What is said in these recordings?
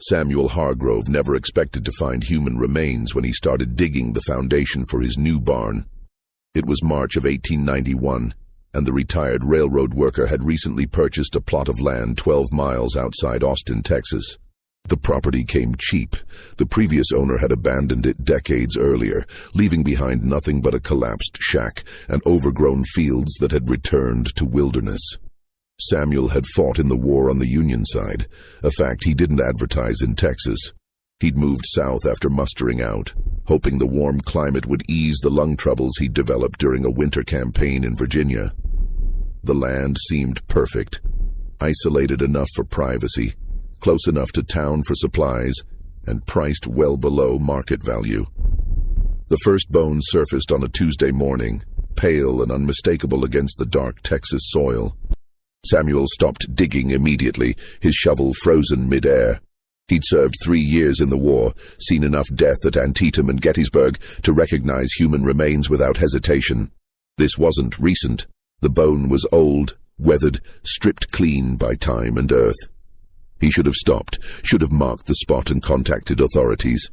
Samuel Hargrove never expected to find human remains when he started digging the foundation for his new barn. It was March of 1891, and the retired railroad worker had recently purchased a plot of land 12 miles outside Austin, Texas. The property came cheap. The previous owner had abandoned it decades earlier, leaving behind nothing but a collapsed shack and overgrown fields that had returned to wilderness. Samuel had fought in the war on the Union side, a fact he didn't advertise in Texas. He'd moved south after mustering out, hoping the warm climate would ease the lung troubles he'd developed during a winter campaign in Virginia. The land seemed perfect, isolated enough for privacy, close enough to town for supplies, and priced well below market value. The first bones surfaced on a Tuesday morning, pale and unmistakable against the dark Texas soil. Samuel stopped digging immediately, his shovel frozen mid-air. He'd served 3 years in the war, seen enough death at Antietam and Gettysburg to recognize human remains without hesitation. This wasn't recent. The bone was old, weathered, stripped clean by time and earth. He should have stopped, should have marked the spot and contacted authorities.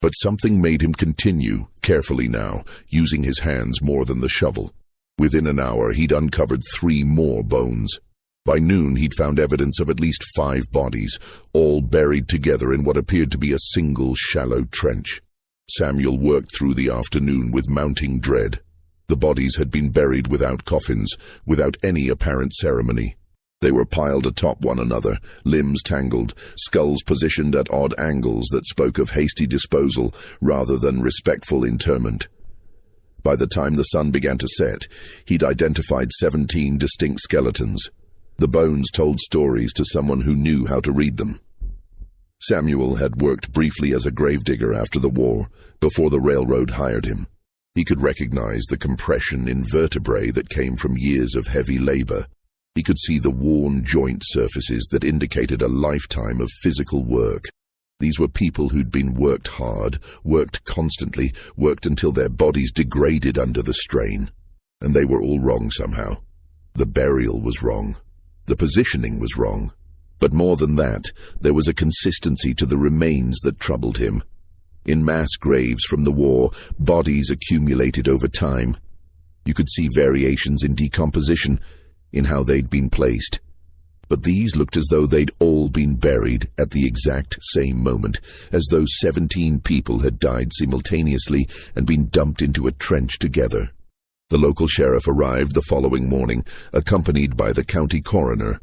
But something made him continue, carefully now, using his hands more than the shovel. Within an hour, he'd uncovered 3 more bones. By noon, he'd found evidence of at least 5 bodies, all buried together in what appeared to be a single shallow trench. Samuel worked through the afternoon with mounting dread. The bodies had been buried without coffins, without any apparent ceremony. They were piled atop one another, limbs tangled, skulls positioned at odd angles that spoke of hasty disposal rather than respectful interment. By the time the sun began to set, he'd identified 17 distinct skeletons. The bones told stories to someone who knew how to read them. Samuel had worked briefly as a gravedigger after the war, before the railroad hired him. He could recognize the compression in vertebrae that came from years of heavy labor. He could see the worn joint surfaces that indicated a lifetime of physical work. These were people who'd been worked hard, worked constantly, worked until their bodies degraded under the strain. And they were all wrong somehow. The burial was wrong. The positioning was wrong. But more than that, there was a consistency to the remains that troubled him. In mass graves from the war, bodies accumulated over time. You could see variations in decomposition, in how they'd been placed. But these looked as though they'd all been buried at the exact same moment, as though 17 people had died simultaneously and been dumped into a trench together. The local sheriff arrived the following morning, accompanied by the county coroner,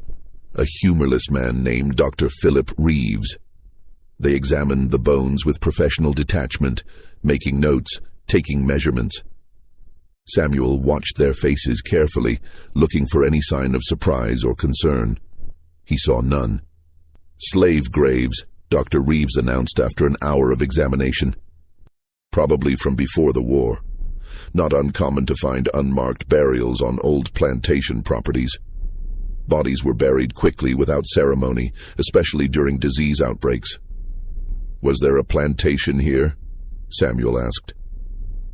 a humorless man named Dr. Philip Reeves. They examined the bones with professional detachment, making notes, taking measurements. Samuel watched their faces carefully, looking for any sign of surprise or concern. He saw none. Slave graves, Dr. Reeves announced after an hour of examination. Probably from before the war. Not uncommon to find unmarked burials on old plantation properties. Bodies were buried quickly without ceremony, especially during disease outbreaks. "Was there a plantation here?" Samuel asked.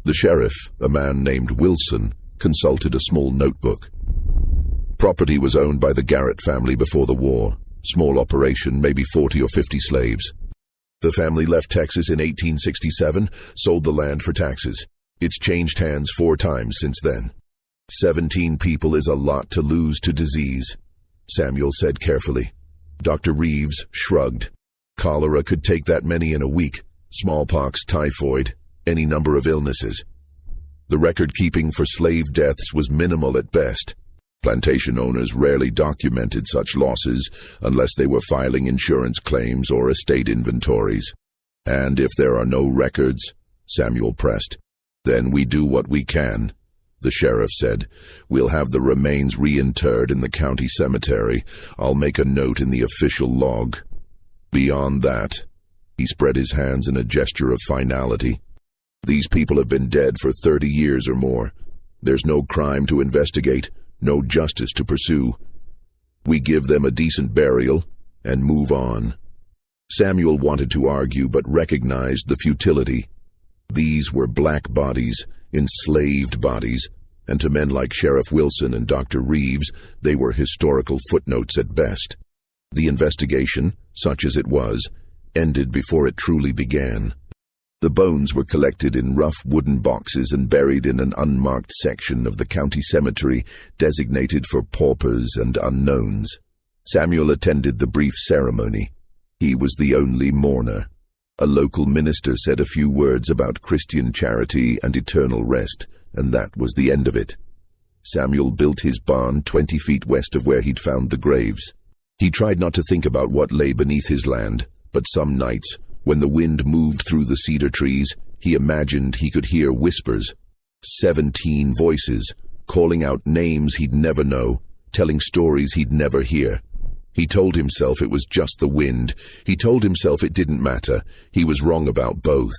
The sheriff, a man named Wilson, consulted a small notebook. Property was owned by the Garrett family before the war. Small operation, maybe 40 or 50 slaves. The family left Texas in 1867, sold the land for taxes. It's changed hands 4 times since then. 17 people is a lot to lose to disease, Samuel said carefully. Dr. Reeves shrugged. Cholera could take that many in a week. Smallpox, typhoid, any number of illnesses. The record-keeping for slave deaths was minimal at best. Plantation owners rarely documented such losses unless they were filing insurance claims or estate inventories. "And if there are no records," Samuel pressed, "then we do what we can," the sheriff said. "We'll have the remains reinterred in the county cemetery. I'll make a note in the official log. Beyond that," he spread his hands in a gesture of finality, "these people have been dead for 30 years or more. There's no crime to investigate, no justice to pursue. We give them a decent burial and move on." Samuel wanted to argue but recognized the futility. These were black bodies, enslaved bodies, and to men like Sheriff Wilson and Dr. Reeves, they were historical footnotes at best. The investigation, such as it was, ended before it truly began. The bones were collected in rough wooden boxes and buried in an unmarked section of the county cemetery designated for paupers and unknowns. Samuel attended the brief ceremony. He was the only mourner. A local minister said a few words about Christian charity and eternal rest, and that was the end of it. Samuel built his barn 20 feet west of where he'd found the graves. He tried not to think about what lay beneath his land, but some nights, when the wind moved through the cedar trees, he imagined he could hear whispers. 17 voices, calling out names he'd never know, telling stories he'd never hear. He told himself it was just the wind. He told himself it didn't matter. He was wrong about both.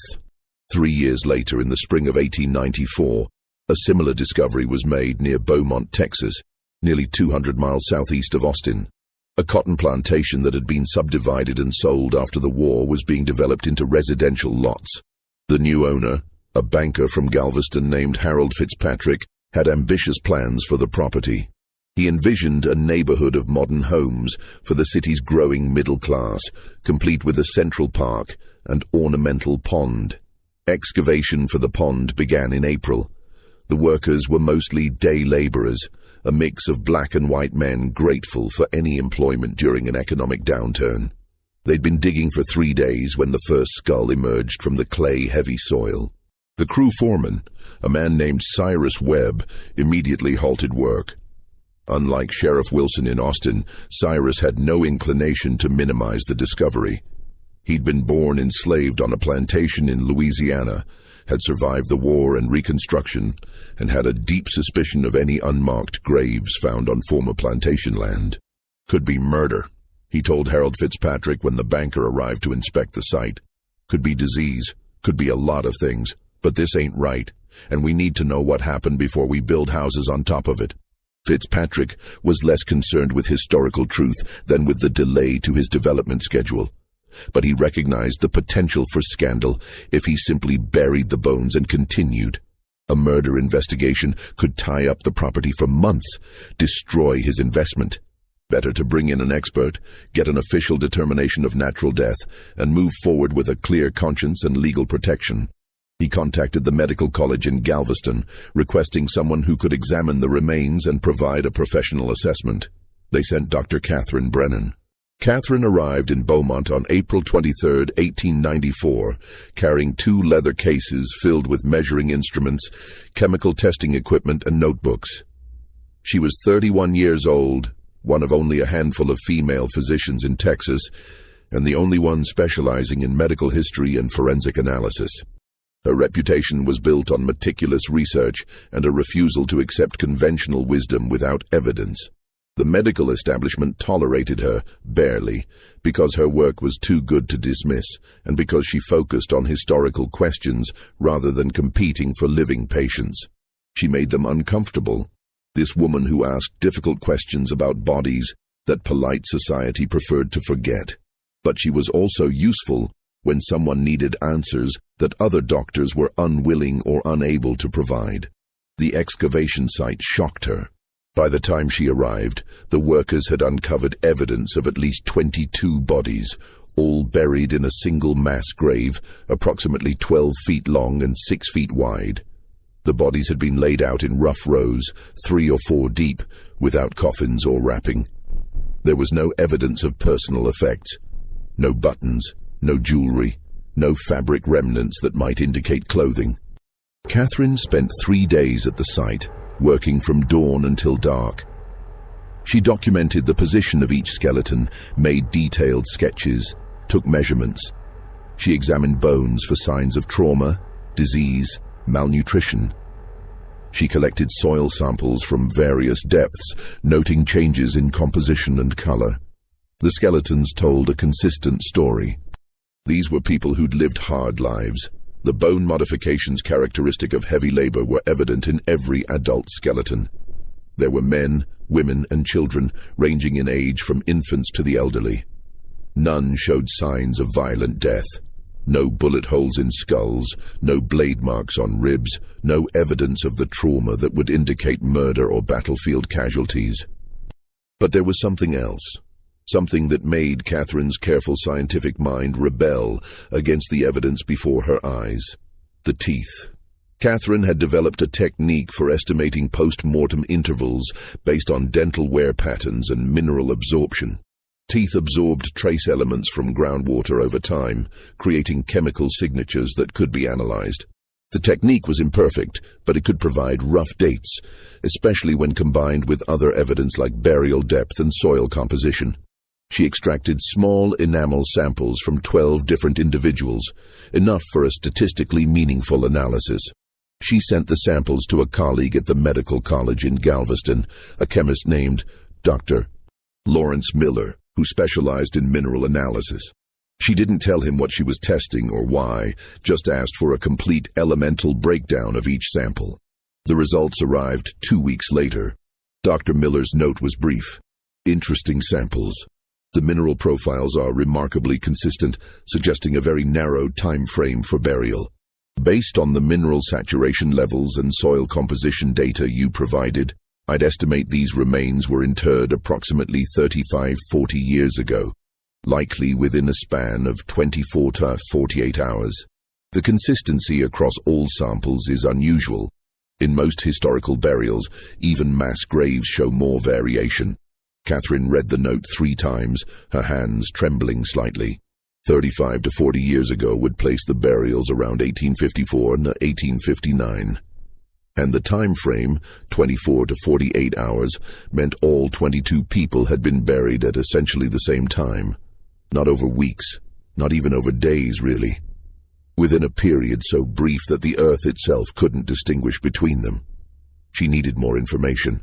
3 years later, in the spring of 1894, a similar discovery was made near Beaumont, Texas, nearly 200 miles southeast of Austin. A cotton plantation that had been subdivided and sold after the war was being developed into residential lots. The new owner, a banker from Galveston named Harold Fitzpatrick, had ambitious plans for the property. He envisioned a neighborhood of modern homes for the city's growing middle class, complete with a central park and ornamental pond. Excavation for the pond began in April. The workers were mostly day laborers, a mix of black and white men grateful for any employment during an economic downturn. They'd been digging for 3 days when the first skull emerged from the clay-heavy soil. The crew foreman, a man named Cyrus Webb, immediately halted work. Unlike Sheriff Wilson in Austin, Cyrus had no inclination to minimize the discovery. He'd been born enslaved on a plantation in Louisiana, had survived the war and Reconstruction, and had a deep suspicion of any unmarked graves found on former plantation land. Could be murder, he told Harold Fitzpatrick when the banker arrived to inspect the site. Could be disease, could be a lot of things, but this ain't right, and we need to know what happened before we build houses on top of it. Fitzpatrick was less concerned with historical truth than with the delay to his development schedule. But he recognized the potential for scandal if he simply buried the bones and continued. A murder investigation could tie up the property for months, destroy his investment. Better to bring in an expert, get an official determination of natural death, and move forward with a clear conscience and legal protection. He contacted the medical college in Galveston, requesting someone who could examine the remains and provide a professional assessment. They sent Dr. Catherine Brennan. Catherine arrived in Beaumont on April 23, 1894, carrying 2 leather cases filled with measuring instruments, chemical testing equipment, and notebooks. She was 31 years old, one of only a handful of female physicians in Texas, and the only one specializing in medical history and forensic analysis. Her reputation was built on meticulous research and a refusal to accept conventional wisdom without evidence. The medical establishment tolerated her, barely, because her work was too good to dismiss, and because she focused on historical questions rather than competing for living patients. She made them uncomfortable. This woman who asked difficult questions about bodies that polite society preferred to forget. But she was also useful when someone needed answers that other doctors were unwilling or unable to provide. The excavation site shocked her. By the time she arrived, the workers had uncovered evidence of at least 22 bodies, all buried in a single mass grave, approximately 12 feet long and 6 feet wide. The bodies had been laid out in rough rows, 3 or 4 deep, without coffins or wrapping. There was no evidence of personal effects. No buttons, no jewelry, no fabric remnants that might indicate clothing. Catherine spent 3 days at the site, working from dawn until dark. She documented the position of each skeleton, made detailed sketches, took measurements. She examined bones for signs of trauma, disease, malnutrition. She collected soil samples from various depths, noting changes in composition and color. The skeletons told a consistent story. These were people who'd lived hard lives. The bone modifications characteristic of heavy labor were evident in every adult skeleton. There were men, women, and children, ranging in age from infants to the elderly. None showed signs of violent death. No bullet holes in skulls, no blade marks on ribs, no evidence of the trauma that would indicate murder or battlefield casualties. But there was something else. something that made Catherine's careful scientific mind rebel against the evidence before her eyes. The teeth. Catherine had developed a technique for estimating post-mortem intervals based on dental wear patterns and mineral absorption. Teeth absorbed trace elements from groundwater over time, creating chemical signatures that could be analyzed. The technique was imperfect, but it could provide rough dates, especially when combined with other evidence like burial depth and soil composition. She extracted small enamel samples from 12 different individuals, enough for a statistically meaningful analysis. She sent the samples to a colleague at the medical college in Galveston, a chemist named Dr. Lawrence Miller, who specialized in mineral analysis. She didn't tell him what she was testing or why, just asked for a complete elemental breakdown of each sample. The results arrived 2 weeks later. Dr. Miller's note was brief. Interesting samples. The mineral profiles are remarkably consistent, suggesting a very narrow time frame for burial. Based on the mineral saturation levels and soil composition data you provided, I'd estimate these remains were interred approximately 35-40 years ago, likely within a span of 24 to 48 hours. The consistency across all samples is unusual. In most historical burials, even mass graves show more variation. Catherine read the note 3 times, her hands trembling slightly. 35 to 40 years ago would place the burials around 1854 and 1859. And the time frame, 24 to 48 hours, meant all 22 people had been buried at essentially the same time. Not over weeks, not even over days, really. Within a period so brief that the earth itself couldn't distinguish between them. She needed more information.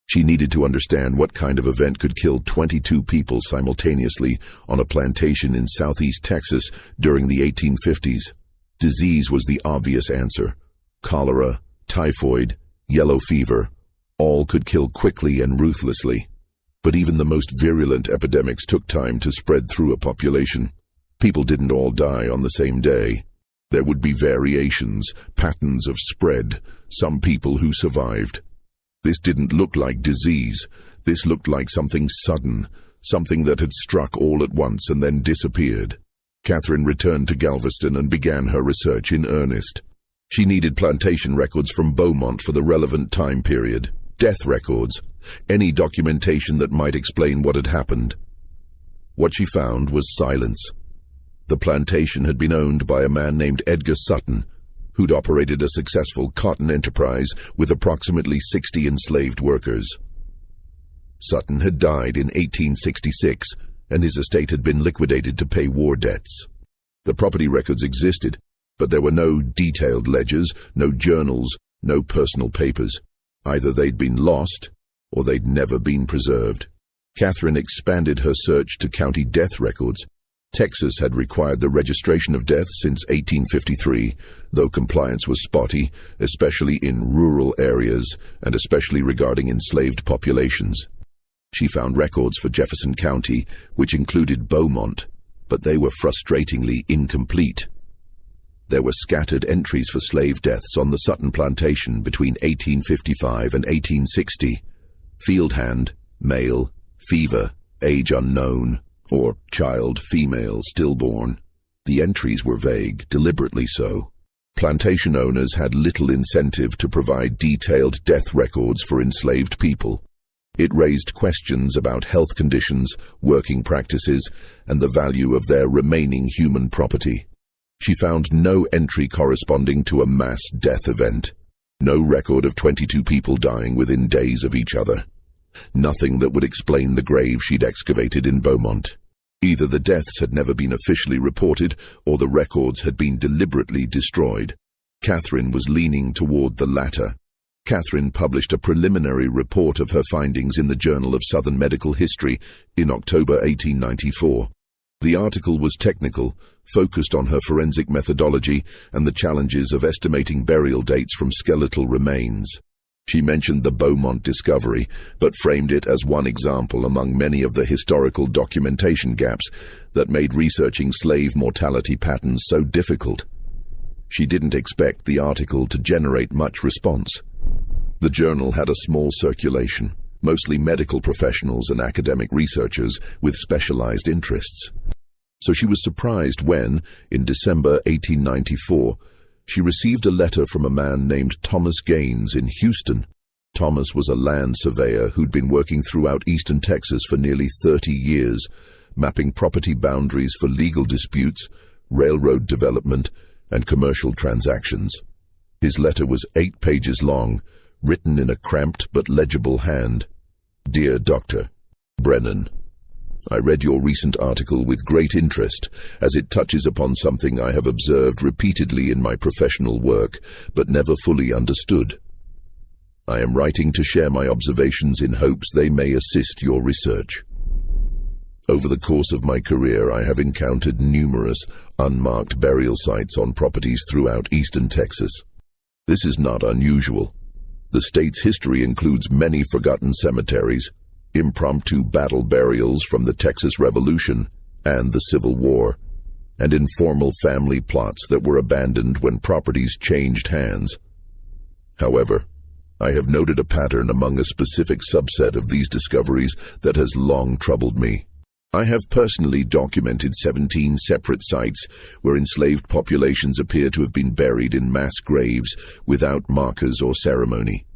She needed to understand what kind of event could kill 22 people simultaneously on a plantation in southeast Texas during the 1850s. Disease was the obvious answer. Cholera, typhoid, yellow fever, all could kill quickly and ruthlessly. But even the most virulent epidemics took time to spread through a population. People didn't all die on the same day. There would be variations, patterns of spread, some people who survived. This didn't look like disease. This looked like something sudden, something that had struck all at once and then disappeared. Catherine returned to Galveston and began her research in earnest. She needed plantation records from Beaumont for the relevant time period, death records, any documentation that might explain what had happened. What she found was silence. The plantation had been owned by a man named Edgar Sutton, who'd operated a successful cotton enterprise with approximately 60 enslaved workers. Sutton had died in 1866, and his estate had been liquidated to pay war debts. The property records existed, but there were no detailed ledgers, no journals, no personal papers. Either they'd been lost, or they'd never been preserved. Catherine expanded her search to county death records. Texas had required the registration of deaths since 1853, though compliance was spotty, especially in rural areas and especially regarding enslaved populations. She found records for Jefferson County, which included Beaumont, but they were frustratingly incomplete. There were scattered entries for slave deaths on the Sutton plantation between 1855 and 1860. Field hand, male, fever, age unknown, or child, female, stillborn. The entries were vague, deliberately so. Plantation owners had little incentive to provide detailed death records for enslaved people. It raised questions about health conditions, working practices, and the value of their remaining human property. She found no entry corresponding to a mass death event. No record of 22 people dying within days of each other. Nothing that would explain the grave she'd excavated in Beaumont. Either the deaths had never been officially reported, or the records had been deliberately destroyed. Catherine was leaning toward the latter. Catherine published a preliminary report of her findings in the Journal of Southern Medical History in October 1894. The article was technical, focused on her forensic methodology and the challenges of estimating burial dates from skeletal remains. She mentioned the Beaumont discovery, but framed it as one example among many of the historical documentation gaps that made researching slave mortality patterns so difficult. She didn't expect the article to generate much response. The journal had a small circulation, mostly medical professionals and academic researchers with specialized interests. So she was surprised when, in December 1894, she received a letter from a man named Thomas Gaines in Houston. Thomas was a land surveyor who'd been working throughout eastern Texas for nearly 30 years, mapping property boundaries for legal disputes, railroad development, and commercial transactions. His letter was 8 pages long, written in a cramped but legible hand. Dear Dr. Brennan, I read your recent article with great interest, as it touches upon something I have observed repeatedly in my professional work, but never fully understood. I am writing to share my observations in hopes they may assist your research. Over the course of my career, I have encountered numerous unmarked burial sites on properties throughout eastern Texas. This is not unusual. The state's history includes many forgotten cemeteries, impromptu battle burials from the Texas Revolution and the Civil War, and informal family plots that were abandoned when properties changed hands. However, I have noted a pattern among a specific subset of these discoveries that has long troubled me. I have personally documented 17 separate sites where enslaved populations appear to have been buried in mass graves without markers or ceremony.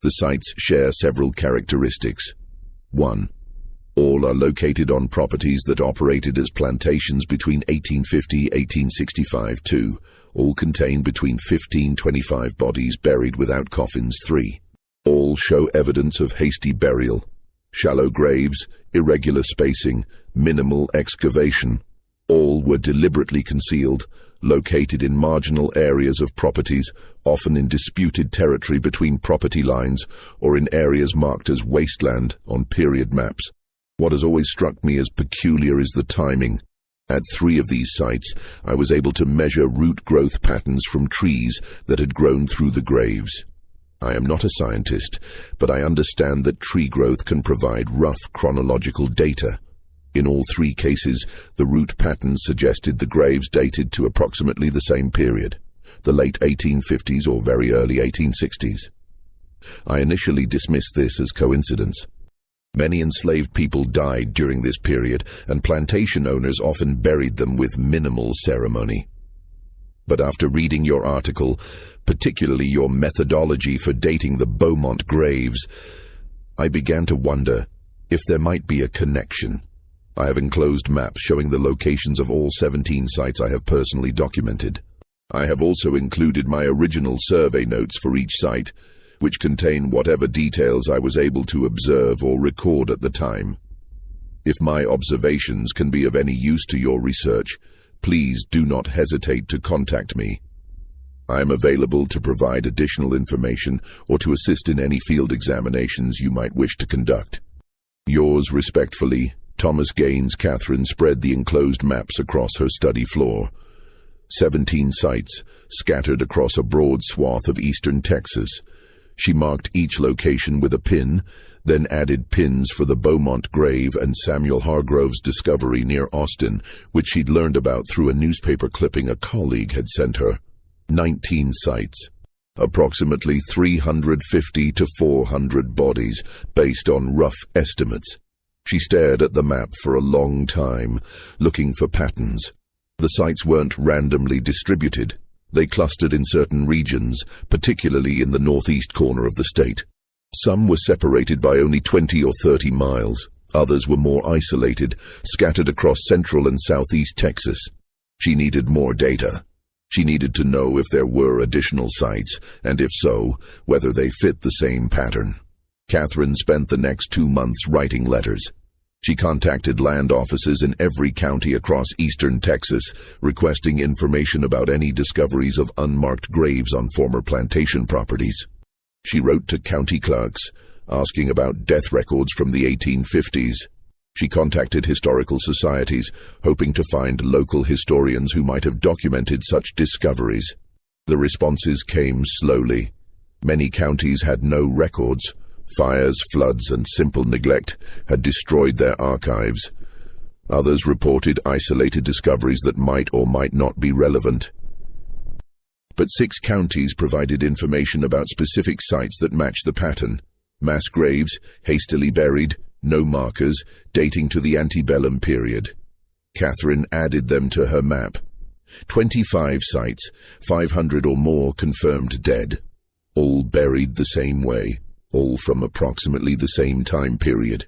The sites share several characteristics. 1. All are located on properties that operated as plantations between 1850 and 1865. 2. All contain between 15-25 bodies buried without coffins. 3. All show evidence of hasty burial. Shallow graves, irregular spacing, minimal excavation. All were deliberately concealed, located in marginal areas of properties, often in disputed territory between property lines or in areas marked as wasteland on period maps. What has always struck me as peculiar is the timing. At 3 of these sites, I was able to measure root growth patterns from trees that had grown through the graves. I am not a scientist, but I understand that tree growth can provide rough chronological data. In all 3 cases, the root patterns suggested the graves dated to approximately the same period, the late 1850s or very early 1860s. I initially dismissed this as coincidence. Many enslaved people died during this period, and plantation owners often buried them with minimal ceremony. But after reading your article, particularly your methodology for dating the Beaumont graves, I began to wonder if there might be a connection. I have enclosed maps showing the locations of all 17 sites I have personally documented. I have also included my original survey notes for each site, which contain whatever details I was able to observe or record at the time. If my observations can be of any use to your research, please do not hesitate to contact me. I am available to provide additional information or to assist in any field examinations you might wish to conduct. Yours respectfully, Thomas Gaines. Catherine spread the enclosed maps across her study floor. 17 sites, scattered across a broad swath of eastern Texas. She marked each location with a pin, then added pins for the Beaumont grave and Samuel Hargrove's discovery near Austin, which she'd learned about through a newspaper clipping a colleague had sent her. 19 sites, approximately 350 to 400 bodies, based on rough estimates. She stared at the map for a long time, looking for patterns. The sites weren't randomly distributed. They clustered in certain regions, particularly in the northeast corner of the state. Some were separated by only 20 or 30 miles. Others were more isolated, scattered across central and southeast Texas. She needed more data. She needed to know if there were additional sites, and if so, whether they fit the same pattern. Catherine spent the next 2 months writing letters. She contacted land offices in every county across eastern Texas, requesting information about any discoveries of unmarked graves on former plantation properties. She wrote to county clerks, asking about death records from the 1850s. She contacted historical societies, hoping to find local historians who might have documented such discoveries. The responses came slowly. Many counties had no records. Fires, floods, and simple neglect had destroyed their archives. Others reported isolated discoveries that might or might not be relevant. But 6 counties provided information about specific sites that matched the pattern. Mass graves, hastily buried, no markers, dating to the antebellum period. Catherine added them to her map. 25 sites, 500 or more confirmed dead, all buried the same way, all from approximately the same time period.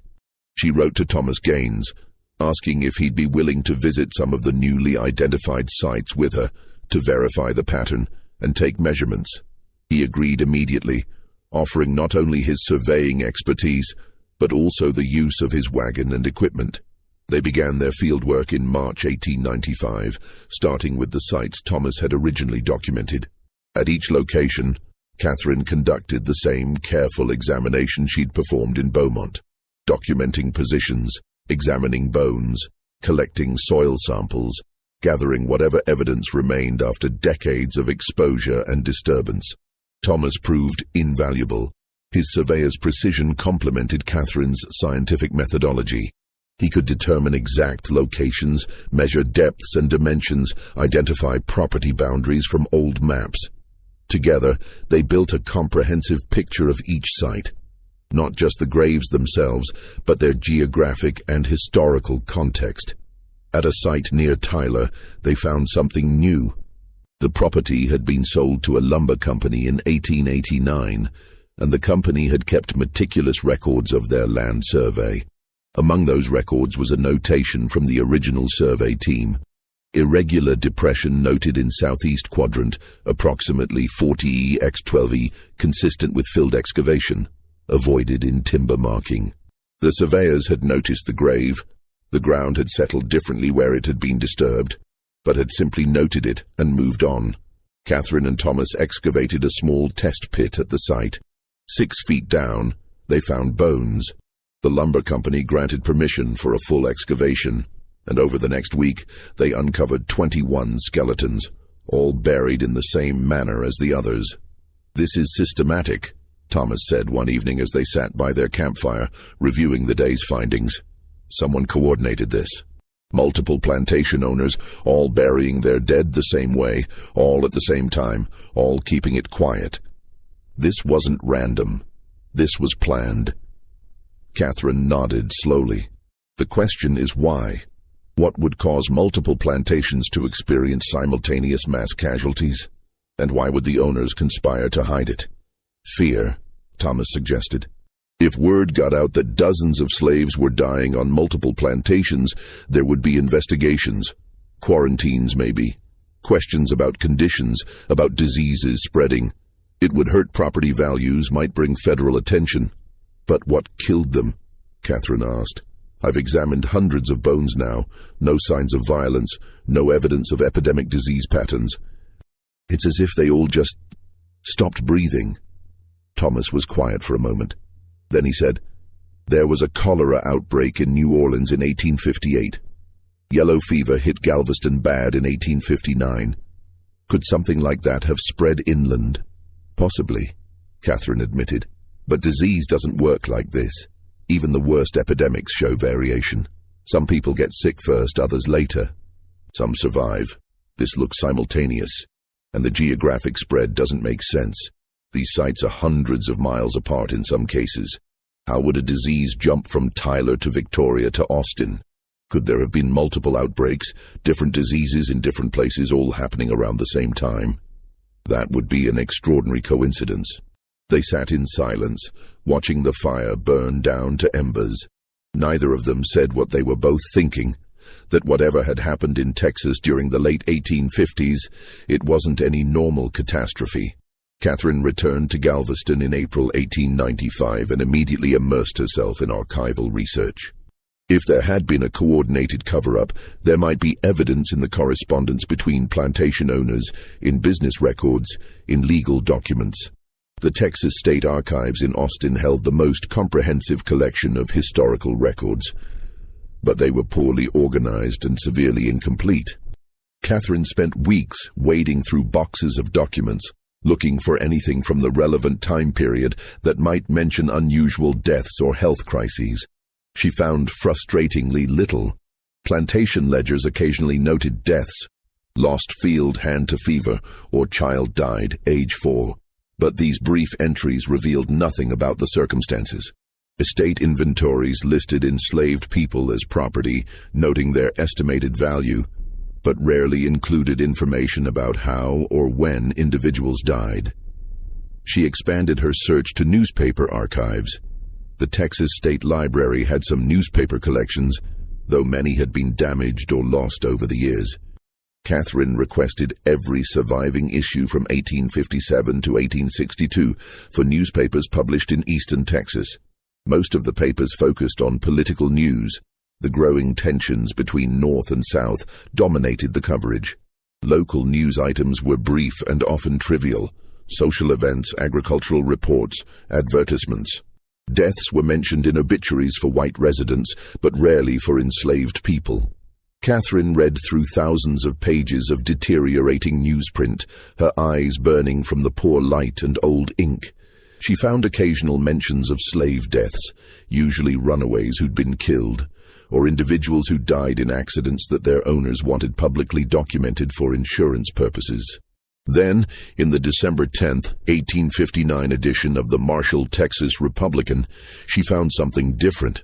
She wrote to Thomas Gaines, asking if he'd be willing to visit some of the newly identified sites with her to verify the pattern and take measurements. He agreed immediately, offering not only his surveying expertise, but also the use of his wagon and equipment. They began their fieldwork in March 1895, starting with the sites Thomas had originally documented. At each location, Catherine conducted the same careful examination she'd performed in Beaumont, documenting positions, examining bones, collecting soil samples, gathering whatever evidence remained after decades of exposure and disturbance. Thomas proved invaluable. His surveyor's precision complemented Catherine's scientific methodology. He could determine exact locations, measure depths and dimensions, identify property boundaries from old maps. Together, they built a comprehensive picture of each site, not just the graves themselves, but their geographic and historical context. At a site near Tyler, they found something new. The property had been sold to a lumber company in 1889, and the company had kept meticulous records of their land survey. Among those records was a notation from the original survey team. Irregular depression noted in southeast quadrant, approximately 40 x 12e, consistent with filled excavation, avoided in timber marking. The surveyors had noticed the grave. The ground had settled differently where it had been disturbed, but had simply noted it and moved on. Catherine and Thomas excavated a small test pit at the site. 6 feet down, they found bones. The lumber company granted permission for a full excavation, and over the next week, they uncovered 21 skeletons, all buried in the same manner as the others. "This is systematic," Thomas said one evening as they sat by their campfire, reviewing the day's findings. "Someone coordinated this. Multiple plantation owners, all burying their dead the same way, all at the same time, all keeping it quiet. This wasn't random. This was planned." Catherine nodded slowly. "The question is why? What would cause multiple plantations to experience simultaneous mass casualties? And why would the owners conspire to hide it?" "Fear," Thomas suggested. "If word got out that dozens of slaves were dying on multiple plantations, there would be investigations, quarantines maybe, questions about conditions, about diseases spreading. It would hurt property values, might bring federal attention." "But what killed them?" Catherine asked. "I've examined hundreds of bones now, no signs of violence, no evidence of epidemic disease patterns. It's as if they all just stopped breathing." Thomas was quiet for a moment. Then he said, "There was a cholera outbreak in New Orleans in 1858. Yellow fever hit Galveston bad in 1859. Could something like that have spread inland?" "Possibly," Catherine admitted. "But disease doesn't work like this. Even the worst epidemics show variation. Some people get sick first, others later. Some survive. This looks simultaneous, and the geographic spread doesn't make sense. These sites are hundreds of miles apart in some cases. How would a disease jump from Tyler to Victoria to Austin? Could there have been multiple outbreaks, different diseases in different places, all happening around the same time? That would be an extraordinary coincidence." They sat in silence, watching the fire burn down to embers. Neither of them said what they were both thinking, that whatever had happened in Texas during the late 1850s, it wasn't any normal catastrophe. Catherine returned to Galveston in April 1895 and immediately immersed herself in archival research. If there had been a coordinated cover-up, there might be evidence in the correspondence between plantation owners, in business records, in legal documents. The Texas State Archives in Austin held the most comprehensive collection of historical records, but they were poorly organized and severely incomplete. Catherine spent weeks wading through boxes of documents, looking for anything from the relevant time period that might mention unusual deaths or health crises. She found frustratingly little. Plantation ledgers occasionally noted deaths, lost field hand to fever, or child died, age 4. But these brief entries revealed nothing about the circumstances. Estate inventories listed enslaved people as property, noting their estimated value, but rarely included information about how or when individuals died. She expanded her search to newspaper archives. The Texas State Library had some newspaper collections, though many had been damaged or lost over the years. Catherine requested every surviving issue from 1857 to 1862 for newspapers published in eastern Texas. Most of the papers focused on political news. The growing tensions between North and South dominated the coverage. Local news items were brief and often trivial: social events, agricultural reports, advertisements. Deaths were mentioned in obituaries for white residents, but rarely for enslaved people. Catherine read through thousands of pages of deteriorating newsprint, her eyes burning from the poor light and old ink. She found occasional mentions of slave deaths, usually runaways who'd been killed, or individuals who died in accidents that their owners wanted publicly documented for insurance purposes. Then, in the December 10, 1859 edition of the Marshall, Texas Republican, she found something different.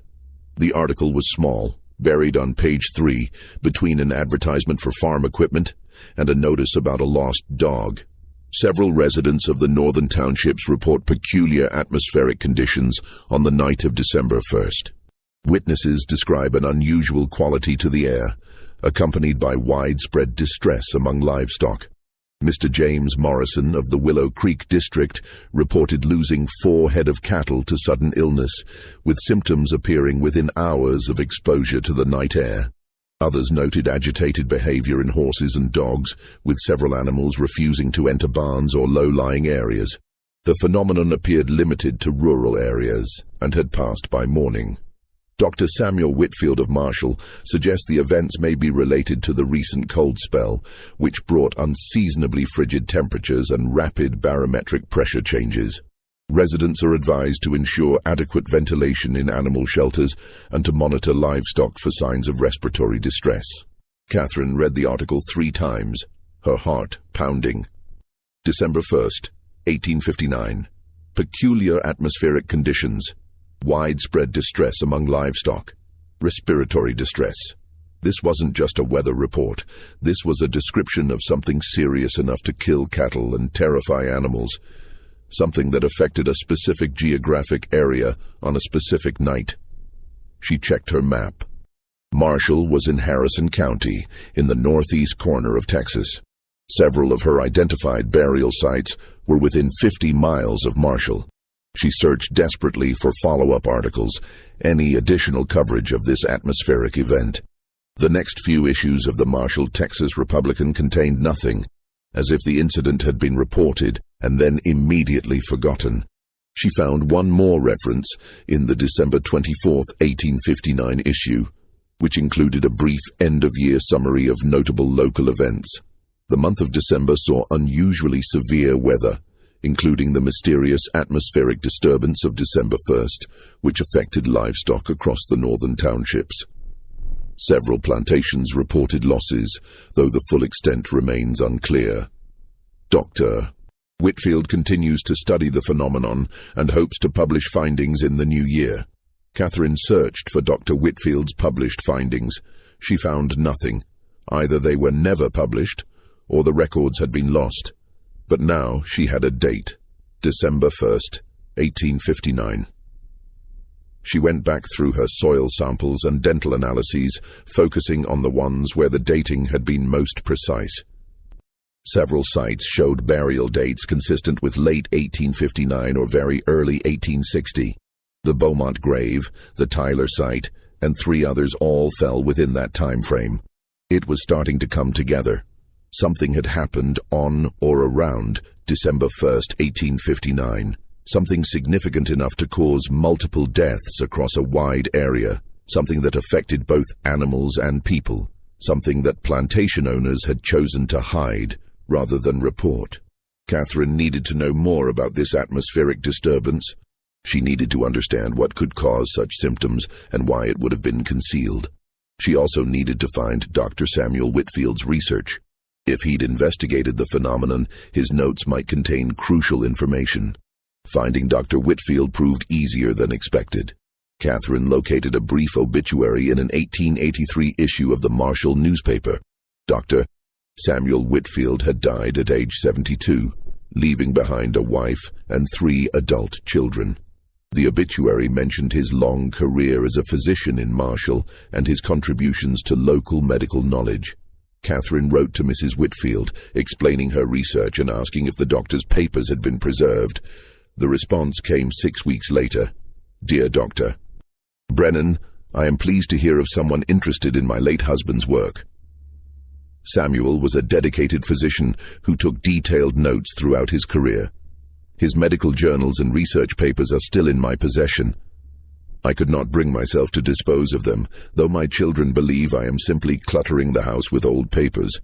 The article was small, buried on page 3, between an advertisement for farm equipment and a notice about a lost dog. Several residents of the northern townships report peculiar atmospheric conditions on the night of December 1st. Witnesses describe an unusual quality to the air, accompanied by widespread distress among livestock. Mr. James Morrison of the Willow Creek district reported losing 4 head of cattle to sudden illness, with symptoms appearing within hours of exposure to the night air. Others noted agitated behavior in horses and dogs, with several animals refusing to enter barns or low-lying areas. The phenomenon appeared limited to rural areas and had passed by morning. Dr. Samuel Whitfield of Marshall suggests the events may be related to the recent cold spell, which brought unseasonably frigid temperatures and rapid barometric pressure changes. Residents are advised to ensure adequate ventilation in animal shelters and to monitor livestock for signs of respiratory distress. Catherine read the article 3 times, her heart pounding. December 1st, 1859. Peculiar atmospheric conditions. Widespread distress among livestock. Respiratory distress. This wasn't just a weather report. This was a description of something serious enough to kill cattle and terrify animals. Something that affected a specific geographic area on a specific night. She checked her map. Marshall was in Harrison County, in the northeast corner of Texas. Several of her identified burial sites were within 50 miles of Marshall. She searched desperately for follow-up articles, any additional coverage of this atmospheric event. The next few issues of the Marshall, Texas Republican contained nothing, as if the incident had been reported and then immediately forgotten. She found one more reference in the December 24, 1859 issue, which included a brief end-of-year summary of notable local events. The month of December saw unusually severe weather, including the mysterious atmospheric disturbance of December 1st, which affected livestock across the northern townships. Several plantations reported losses, though the full extent remains unclear. Dr. Whitfield continues to study the phenomenon and hopes to publish findings in the new year. Catherine searched for Dr. Whitfield's published findings. She found nothing. Either they were never published, or the records had been lost. But now she had a date, December 1st, 1859. She went back through her soil samples and dental analyses, focusing on the ones where the dating had been most precise. Several sites showed burial dates consistent with late 1859 or very early 1860. The Beaumont grave, the Tyler site, and 3 others all fell within that time frame. It was starting to come together. Something had happened on or around December 1st, 1859. Something significant enough to cause multiple deaths across a wide area. Something that affected both animals and people. Something that plantation owners had chosen to hide rather than report. Catherine needed to know more about this atmospheric disturbance. She needed to understand what could cause such symptoms and why it would have been concealed. She also needed to find Dr. Samuel Whitfield's research. If he'd investigated the phenomenon, his notes might contain crucial information. Finding Dr. Whitfield proved easier than expected. Catherine located a brief obituary in an 1883 issue of the Marshall newspaper. Dr. Samuel Whitfield had died at age 72, leaving behind a wife and 3 adult children. The obituary mentioned his long career as a physician in Marshall and his contributions to local medical knowledge. Catherine wrote to Mrs. Whitfield, explaining her research and asking if the doctor's papers had been preserved. The response came 6 weeks later. Dear Doctor, Brennan, I am pleased to hear of someone interested in my late husband's work. Samuel was a dedicated physician who took detailed notes throughout his career. His medical journals and research papers are still in my possession. I could not bring myself to dispose of them, though my children believe I am simply cluttering the house with old papers.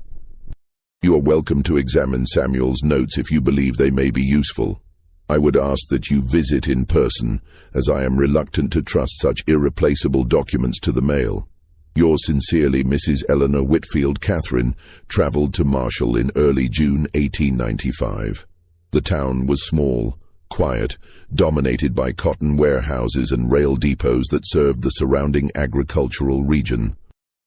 You are welcome to examine Samuel's notes if you believe they may be useful. I would ask that you visit in person, as I am reluctant to trust such irreplaceable documents to the mail. Yours sincerely, Mrs. Eleanor Whitfield. Catherine traveled to Marshall in early June 1895. The town was small, quiet, dominated by cotton warehouses and rail depots that served the surrounding agricultural region.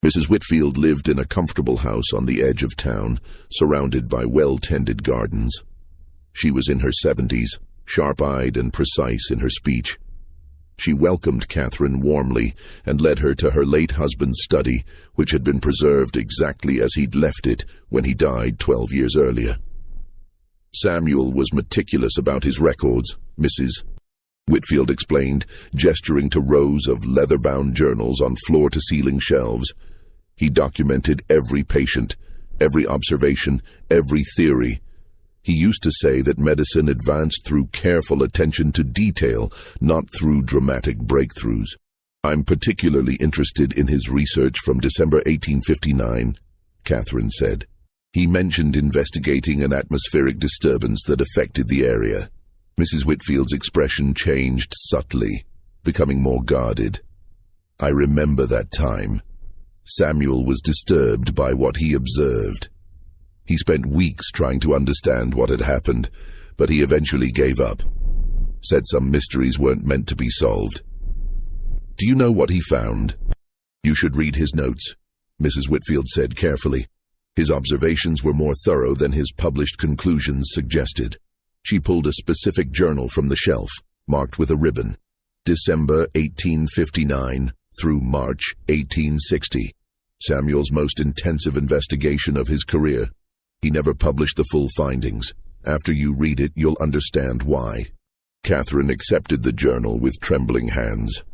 Mrs. Whitfield lived in a comfortable house on the edge of town, surrounded by well-tended gardens. She was in her 70s, sharp-eyed and precise in her speech. She welcomed Catherine warmly and led her to her late husband's study, which had been preserved exactly as he'd left it when he died 12 years earlier. Samuel was meticulous about his records, Mrs. Whitfield explained, gesturing to rows of leather-bound journals on floor-to-ceiling shelves. He documented every patient, every observation, every theory. He used to say that medicine advanced through careful attention to detail, not through dramatic breakthroughs. I'm particularly interested in his research from December 1859, Catherine said. He mentioned investigating an atmospheric disturbance that affected the area. Mrs. Whitfield's expression changed subtly, becoming more guarded. I remember that time. Samuel was disturbed by what he observed. He spent weeks trying to understand what had happened, but he eventually gave up. Said some mysteries weren't meant to be solved. Do you know what he found? You should read his notes, Mrs. Whitfield said carefully. His observations were more thorough than his published conclusions suggested. She pulled a specific journal from the shelf, marked with a ribbon. December 1859 through March 1860. Samuel's most intensive investigation of his career. He never published the full findings. After you read it, you'll understand why. Catherine accepted the journal with trembling hands.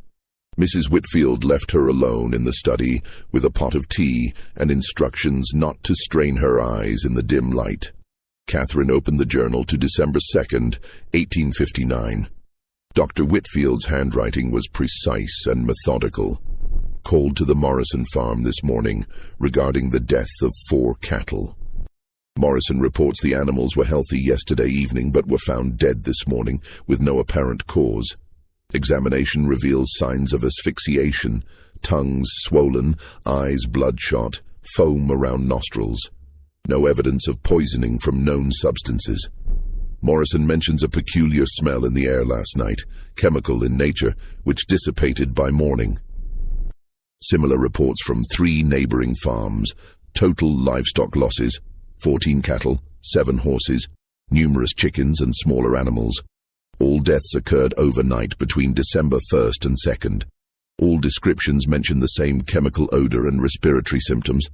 Mrs. Whitfield left her alone in the study with a pot of tea and instructions not to strain her eyes in the dim light. Catherine opened the journal to December 2nd, 1859. Dr. Whitfield's handwriting was precise and methodical. Called to the Morrison farm this morning regarding the death of 4 cattle. Morrison reports the animals were healthy yesterday evening but were found dead this morning with no apparent cause. Examination reveals signs of asphyxiation, tongues swollen, eyes bloodshot, foam around nostrils. No evidence of poisoning from known substances. Morrison mentions a peculiar smell in the air last night, chemical in nature, which dissipated by morning. Similar reports from 3 neighboring farms. Total livestock losses: 14 cattle, 7 horses, numerous chickens and smaller animals. All deaths occurred overnight between December 1st and 2nd. All descriptions mention the same chemical odor and respiratory symptoms.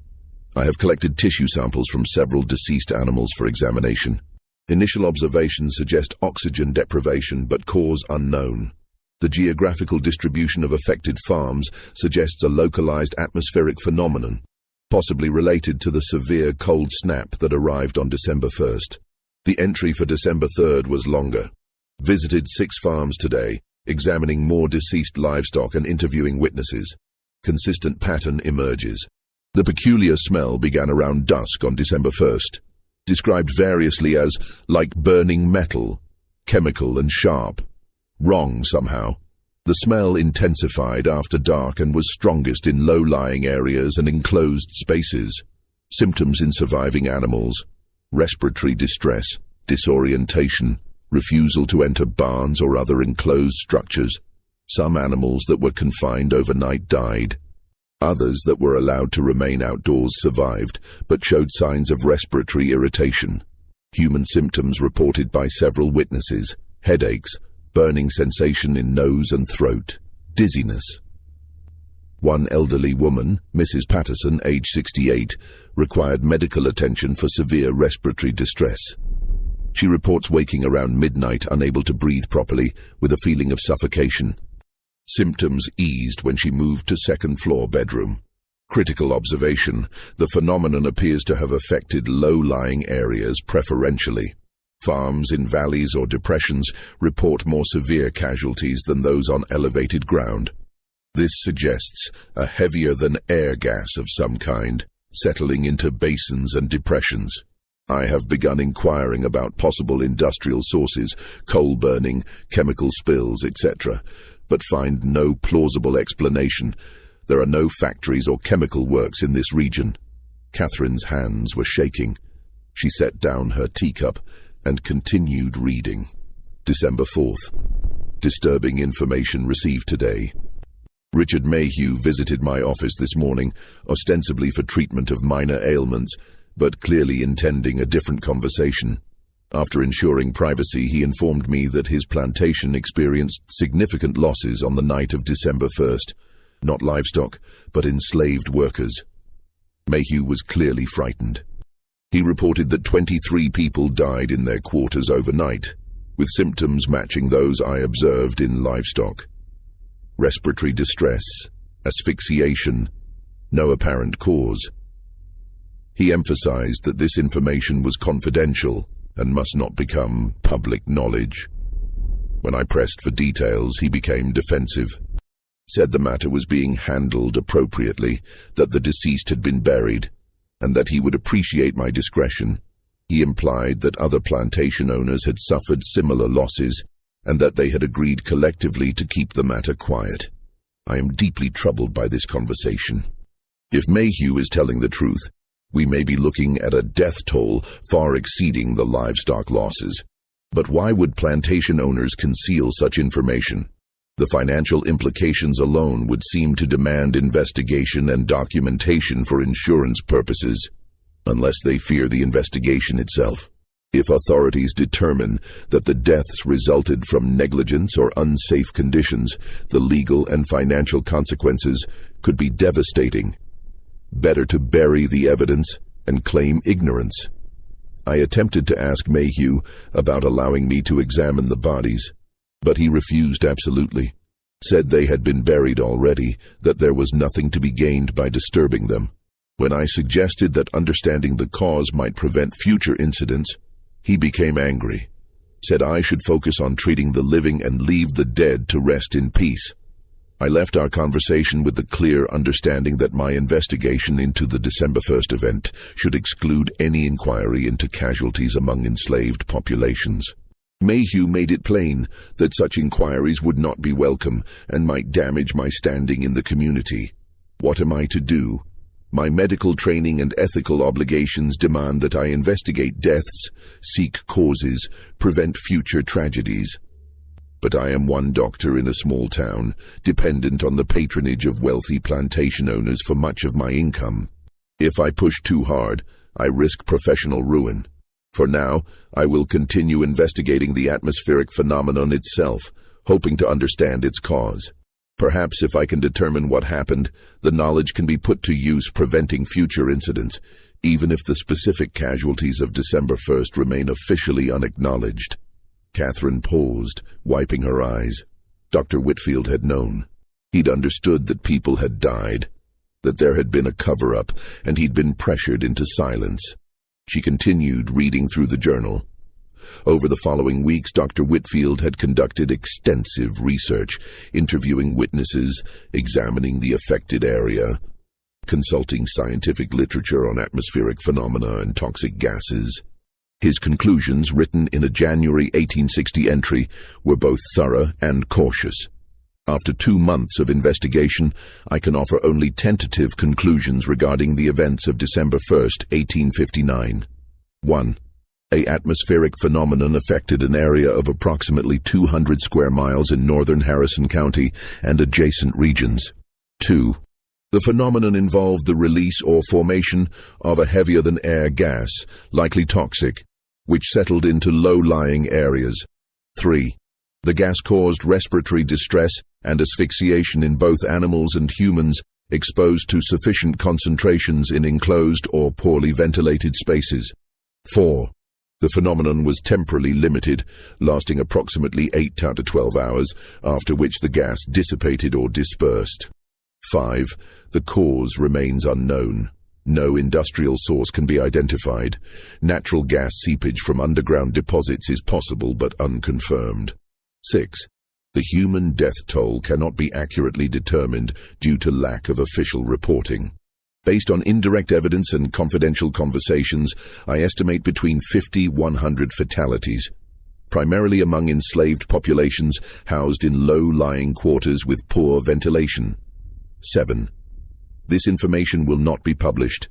I have collected tissue samples from several deceased animals for examination. Initial observations suggest oxygen deprivation, but cause unknown. The geographical distribution of affected farms suggests a localized atmospheric phenomenon, possibly related to the severe cold snap that arrived on December 1st. The entry for December 3rd was longer. Visited 6 farms today, examining more deceased livestock and interviewing witnesses. Consistent pattern emerges. The peculiar smell began around dusk on December 1st, described variously as like burning metal, chemical and sharp. Wrong somehow. The smell intensified after dark and was strongest in low-lying areas and enclosed spaces. Symptoms in surviving animals: respiratory distress, disorientation, refusal to enter barns or other enclosed structures. Some animals that were confined overnight died. Others that were allowed to remain outdoors survived, but showed signs of respiratory irritation. Human symptoms reported by several witnesses: headaches, burning sensation in nose and throat, dizziness. One elderly woman, Mrs. Patterson, age 68, required medical attention for severe respiratory distress. She reports waking around midnight unable to breathe properly, with a feeling of suffocation. Symptoms eased when she moved to second-floor bedroom. Critical observation: the phenomenon appears to have affected low-lying areas preferentially. Farms in valleys or depressions report more severe casualties than those on elevated ground. This suggests a heavier-than-air gas of some kind, settling into basins and depressions. I have begun inquiring about possible industrial sources, coal burning, chemical spills, etc., but find no plausible explanation. There are no factories or chemical works in this region. Catherine's hands were shaking. She set down her teacup and continued reading. December 4th. Disturbing information received today. Richard Mayhew visited my office this morning, ostensibly for treatment of minor ailments, but clearly intending a different conversation. After ensuring privacy, he informed me that his plantation experienced significant losses on the night of December 1st. Not livestock, but enslaved workers. Mayhew was clearly frightened. He reported that 23 people died in their quarters overnight, with symptoms matching those I observed in livestock. Respiratory distress, asphyxiation, no apparent cause. He emphasized that this information was confidential and must not become public knowledge. When I pressed for details, he became defensive. Said the matter was being handled appropriately, that the deceased had been buried, and that he would appreciate my discretion. He implied that other plantation owners had suffered similar losses, and that they had agreed collectively to keep the matter quiet. I am deeply troubled by this conversation. If Mayhew is telling the truth, we may be looking at a death toll far exceeding the livestock losses. But why would plantation owners conceal such information? The financial implications alone would seem to demand investigation and documentation for insurance purposes, unless they fear the investigation itself. If authorities determine that the deaths resulted from negligence or unsafe conditions, the legal and financial consequences could be devastating. Better to bury the evidence and claim ignorance. I attempted to ask Mayhew about allowing me to examine the bodies, but he refused absolutely. Said they had been buried already, that there was nothing to be gained by disturbing them. When I suggested that understanding the cause might prevent future incidents, he became angry. Said I should focus on treating the living and leave the dead to rest in peace. I left our conversation with the clear understanding that my investigation into the December 1st event should exclude any inquiry into casualties among enslaved populations. Mayhew made it plain that such inquiries would not be welcome and might damage my standing in the community. What am I to do? My medical training and ethical obligations demand that I investigate deaths, seek causes, prevent future tragedies. But I am one doctor in a small town, dependent on the patronage of wealthy plantation owners for much of my income. If I push too hard, I risk professional ruin. For now, I will continue investigating the atmospheric phenomenon itself, hoping to understand its cause. Perhaps if I can determine what happened, the knowledge can be put to use preventing future incidents, even if the specific casualties of December 1st remain officially unacknowledged. Catherine paused, wiping her eyes. Dr. Whitfield had known. He'd understood that people had died, that there had been a cover-up, and he'd been pressured into silence. She continued reading through the journal. Over the following weeks, Dr. Whitfield had conducted extensive research, interviewing witnesses, examining the affected area, consulting scientific literature on atmospheric phenomena and toxic gases. His conclusions, written in a January 1860 entry, were both thorough and cautious. After 2 months of investigation, I can offer only tentative conclusions regarding the events of December 1st, 1859. 1. An atmospheric phenomenon affected an area of approximately 200 square miles in northern Harrison County and adjacent regions. 2. The phenomenon involved the release or formation of a heavier-than-air gas, likely toxic, which settled into low-lying areas. 3. The gas caused respiratory distress and asphyxiation in both animals and humans exposed to sufficient concentrations in enclosed or poorly ventilated spaces. 4. The phenomenon was temporally limited, lasting approximately 8 to 12 hours, after which the gas dissipated or dispersed. 5. The cause remains unknown. No industrial source can be identified. Natural gas seepage from underground deposits is possible but unconfirmed. 6. The human death toll cannot be accurately determined due to lack of official reporting. Based on indirect evidence and confidential conversations, I estimate between 50–100 fatalities, primarily among enslaved populations housed in low-lying quarters with poor ventilation. 7. This information will not be published.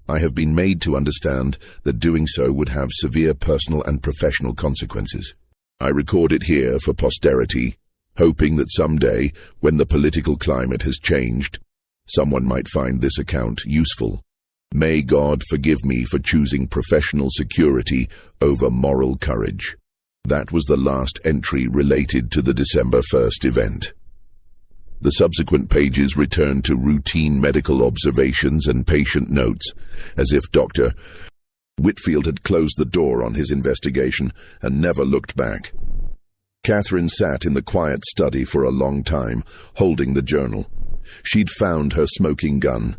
I have been made to understand that doing so would have severe personal and professional consequences. I record it here for posterity, hoping that someday, when the political climate has changed, someone might find this account useful. May God forgive me for choosing professional security over moral courage. That was the last entry related to the December 1st event. The subsequent pages return to routine medical observations and patient notes, as if Dr. Whitfield had closed the door on his investigation and never looked back. Catherine sat in the quiet study for a long time, holding the journal. She'd found her smoking gun,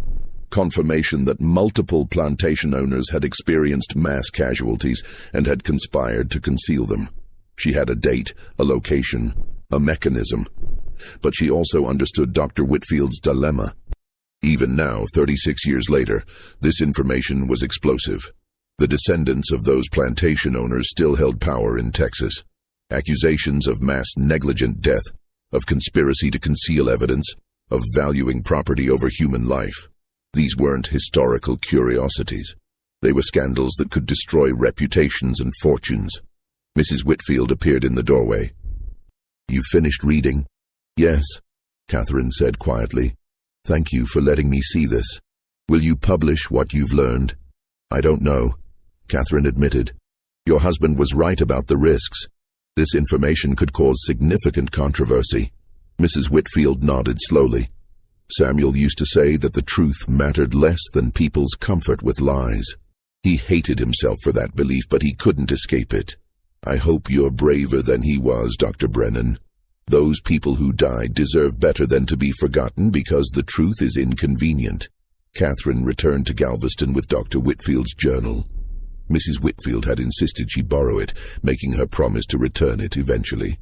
confirmation that multiple plantation owners had experienced mass casualties and had conspired to conceal them. She had a date, a location, a mechanism. But she also understood Dr. Whitfield's dilemma. Even now, 36 years later, this information was explosive. The descendants of those plantation owners still held power in Texas. Accusations of mass negligent death, of conspiracy to conceal evidence, of valuing property over human life. These weren't historical curiosities. They were scandals that could destroy reputations and fortunes. Mrs. Whitfield appeared in the doorway. "You finished reading?" "Yes," Catherine said quietly. "Thank you for letting me see this. Will you publish what you've learned?" "I don't know," Catherine admitted. "Your husband was right about the risks. This information could cause significant controversy." Mrs. Whitfield nodded slowly. "Samuel used to say that the truth mattered less than people's comfort with lies. He hated himself for that belief, but he couldn't escape it. I hope you're braver than he was, Dr. Brennan. Those people who died deserve better than to be forgotten because the truth is inconvenient." Catherine returned to Galveston with Dr. Whitfield's journal. Mrs. Whitfield had insisted she borrow it, making her promise to return it eventually.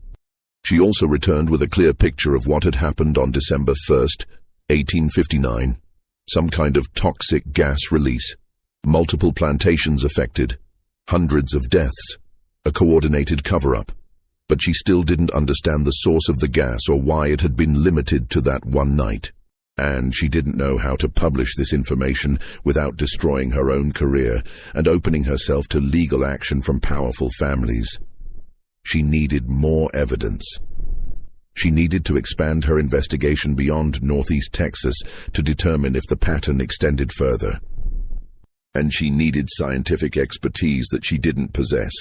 She also returned with a clear picture of what had happened on December 1st, 1859. Some kind of toxic gas release. Multiple plantations affected. Hundreds of deaths. A coordinated cover-up. But she still didn't understand the source of the gas or why it had been limited to that one night. And she didn't know how to publish this information without destroying her own career and opening herself to legal action from powerful families. She needed more evidence. She needed to expand her investigation beyond Northeast Texas to determine if the pattern extended further. And she needed scientific expertise that she didn't possess.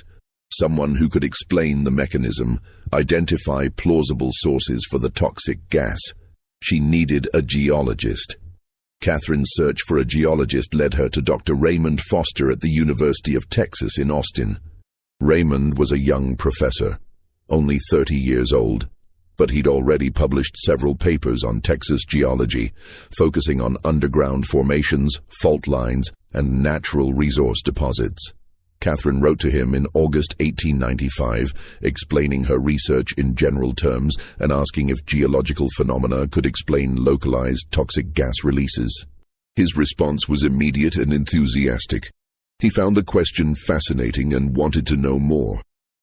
Someone who could explain the mechanism, identify plausible sources for the toxic gas. She needed a geologist. Catherine's search for a geologist led her to Dr. Raymond Foster at the University of Texas in Austin. Raymond was a young professor, only 30 years old, but he'd already published several papers on Texas geology, focusing on underground formations, fault lines, and natural resource deposits. Catherine wrote to him in August 1895, explaining her research in general terms and asking if geological phenomena could explain localized toxic gas releases. His response was immediate and enthusiastic. He found the question fascinating and wanted to know more.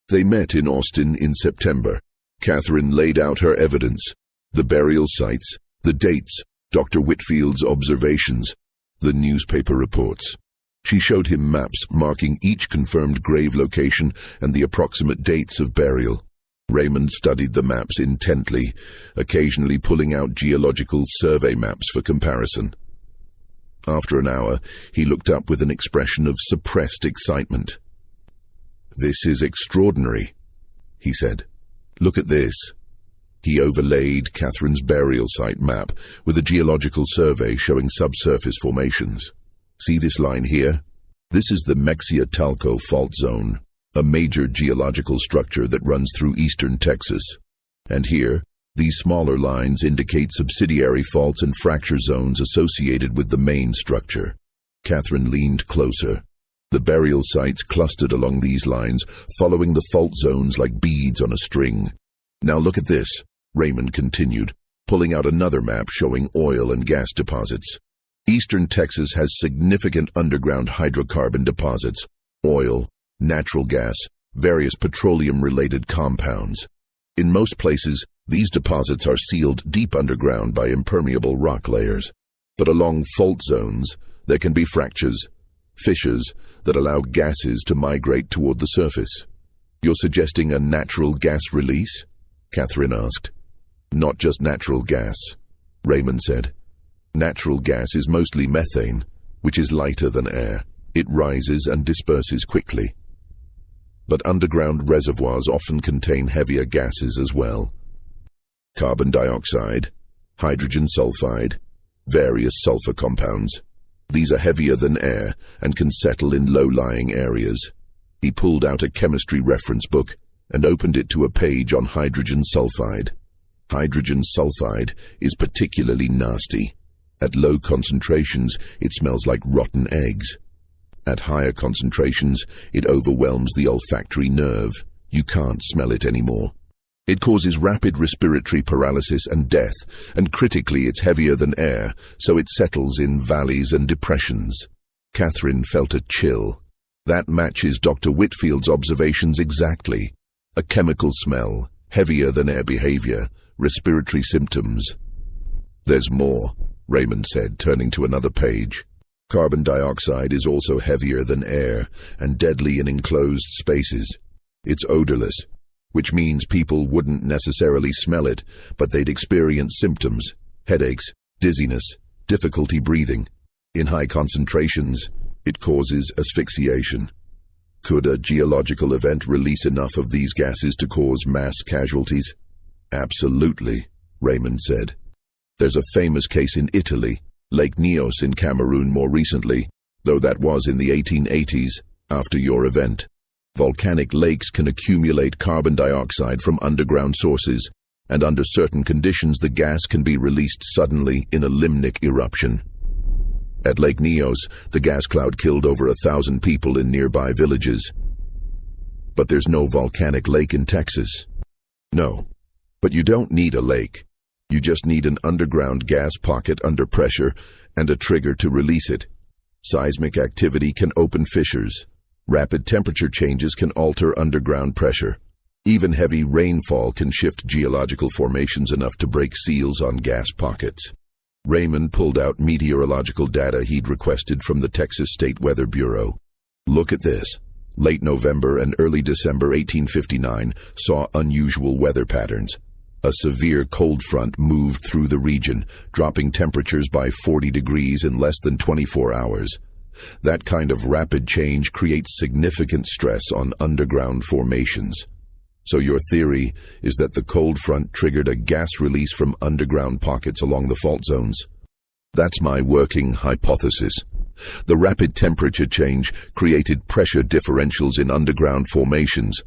They met in Austin in September. Catherine laid out her evidence. The burial sites, the dates, Dr. Whitfield's observations, the newspaper reports. She showed him maps marking each confirmed grave location and the approximate dates of burial. Raymond studied the maps intently, occasionally pulling out geological survey maps for comparison. After an hour, he looked up with an expression of suppressed excitement. "This is extraordinary," he said. "Look at this." He overlaid Catherine's burial site map with a geological survey showing subsurface formations. "See this line here? This is the Mexia-Talco fault zone, a major geological structure that runs through eastern Texas. And here, these smaller lines indicate subsidiary faults and fracture zones associated with the main structure." Catherine leaned closer. The burial sites clustered along these lines, following the fault zones like beads on a string. "Now look at this," Raymond continued, pulling out another map showing oil and gas deposits. Eastern Texas has significant underground hydrocarbon deposits, oil, natural gas, various petroleum-related compounds. In most places, these deposits are sealed deep underground by impermeable rock layers. But along fault zones, there can be fractures, fissures that allow gases to migrate toward the surface. "You're suggesting a natural gas release?" Catherine asked. "Not just natural gas," Raymond said. "Natural gas is mostly methane, which is lighter than air. It rises and disperses quickly. But underground reservoirs often contain heavier gases as well. Carbon dioxide, hydrogen sulfide, various sulfur compounds. These are heavier than air and can settle in low-lying areas." He pulled out a chemistry reference book and opened it to a page on hydrogen sulfide. Hydrogen sulfide is particularly nasty. At low concentrations, it smells like rotten eggs. At higher concentrations, it overwhelms the olfactory nerve. You can't smell it anymore. It causes rapid respiratory paralysis and death, and critically it's heavier than air, so it settles in valleys and depressions. Catherine felt a chill. That matches Dr. Whitfield's observations exactly. A chemical smell, heavier than air behavior, respiratory symptoms. "There's more," Raymond said, turning to another page. "Carbon dioxide is also heavier than air and deadly in enclosed spaces. It's odorless, which means people wouldn't necessarily smell it, but they'd experience symptoms, headaches, dizziness, difficulty breathing. In high concentrations, it causes asphyxiation. Could a geological event release enough of these gases to cause mass casualties?" "Absolutely," Raymond said. "There's a famous case in Italy, Lake Nyos in Cameroon more recently, though that was in the 1880s, after your event. Volcanic lakes can accumulate carbon dioxide from underground sources, and under certain conditions the gas can be released suddenly in a limnic eruption. At Lake Nyos, the gas cloud killed over 1,000 people in nearby villages. But there's no volcanic lake in Texas." "No, but you don't need a lake. You just need an underground gas pocket under pressure and a trigger to release it. Seismic activity can open fissures. Rapid temperature changes can alter underground pressure. Even heavy rainfall can shift geological formations enough to break seals on gas pockets." Raymond pulled out meteorological data he'd requested from the Texas State Weather Bureau. "Look at this. Late November and early December 1859 saw unusual weather patterns. A severe cold front moved through the region, dropping temperatures by 40 degrees in less than 24 hours. That kind of rapid change creates significant stress on underground formations. So your theory is that the cold front triggered a gas release from underground pockets along the fault zones?" "That's my working hypothesis. The rapid temperature change created pressure differentials in underground formations.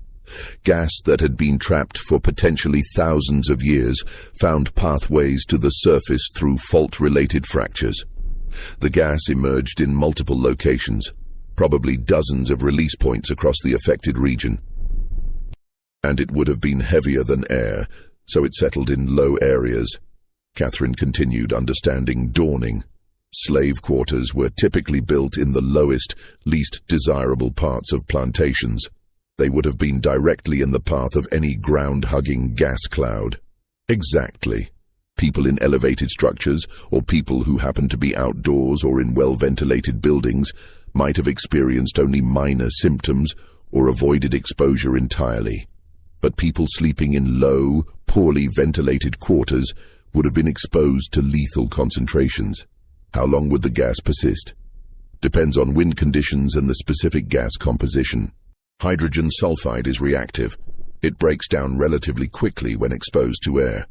Gas that had been trapped for potentially thousands of years found pathways to the surface through fault-related fractures. The gas emerged in multiple locations, probably dozens of release points across the affected region. And it would have been heavier than air, so it settled in low areas." Catherine continued, understanding dawning. Slave quarters were typically built in the lowest, least desirable parts of plantations. They would have been directly in the path of any ground-hugging gas cloud. "Exactly. People in elevated structures, or people who happened to be outdoors or in well-ventilated buildings, might have experienced only minor symptoms or avoided exposure entirely. But people sleeping in low, poorly ventilated quarters would have been exposed to lethal concentrations. How long would the gas persist? Depends on wind conditions and the specific gas composition. Hydrogen sulfide is reactive. It breaks down relatively quickly when exposed to air.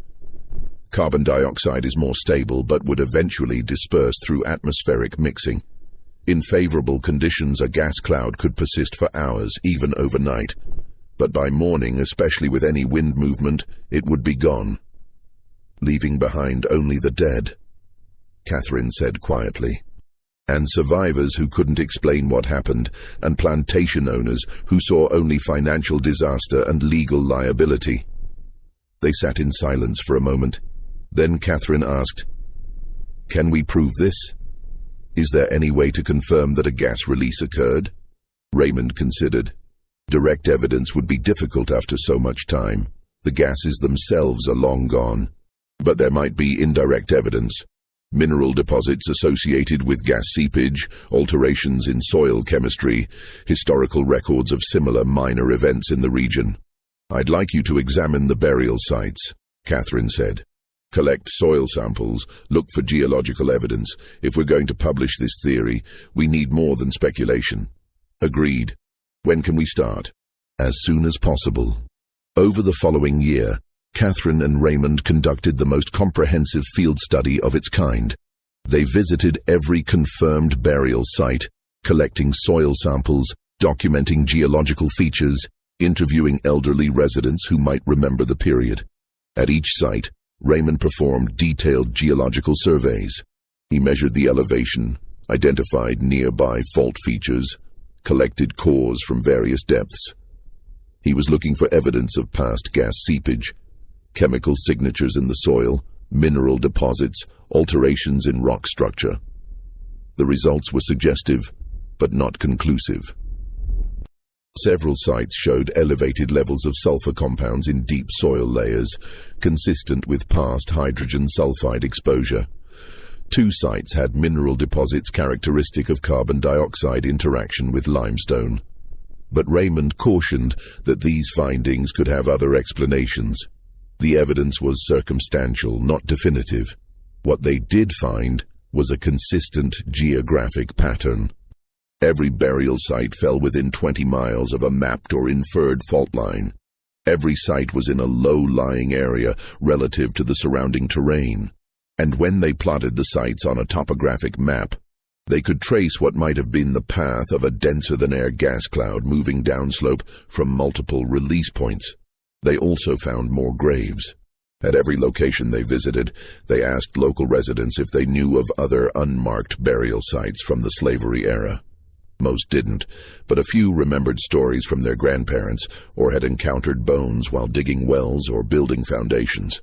Carbon dioxide is more stable but would eventually disperse through atmospheric mixing. In favorable conditions, a gas cloud could persist for hours, even overnight. But by morning, especially with any wind movement, it would be gone, leaving behind only the dead, Catherine said quietly. And survivors who couldn't explain what happened, and plantation owners who saw only financial disaster and legal liability. They sat in silence for a moment. Then Catherine asked, "Can we prove this? Is there any way to confirm that a gas release occurred?" Raymond considered. Direct evidence would be difficult after so much time. The gases themselves are long gone. But there might be indirect evidence. Mineral deposits associated with gas seepage, alterations in soil chemistry, historical records of similar minor events in the region. "I'd like you to examine the burial sites," Catherine said. "Collect soil samples, look for geological evidence. If we're going to publish this theory, we need more than speculation." Agreed. "When can we start?" "As soon as possible." Over the following year, Catherine and Raymond conducted the most comprehensive field study of its kind. They visited every confirmed burial site, collecting soil samples, documenting geological features, interviewing elderly residents who might remember the period. At each site, Raymond performed detailed geological surveys. He measured the elevation, identified nearby fault features, collected cores from various depths. He was looking for evidence of past gas seepage, chemical signatures in the soil, mineral deposits, alterations in rock structure. The results were suggestive, but not conclusive. Several sites showed elevated levels of sulfur compounds in deep soil layers, consistent with past hydrogen sulfide exposure. 2 sites had mineral deposits characteristic of carbon dioxide interaction with limestone. But Raymond cautioned that these findings could have other explanations. The evidence was circumstantial, not definitive. What they did find was a consistent geographic pattern. Every burial site fell within 20 miles of a mapped or inferred fault line. Every site was in a low-lying area relative to the surrounding terrain. And when they plotted the sites on a topographic map, they could trace what might have been the path of a denser-than-air gas cloud moving downslope from multiple release points. They also found more graves. At every location they visited, they asked local residents if they knew of other unmarked burial sites from the slavery era. Most didn't, but a few remembered stories from their grandparents or had encountered bones while digging wells or building foundations.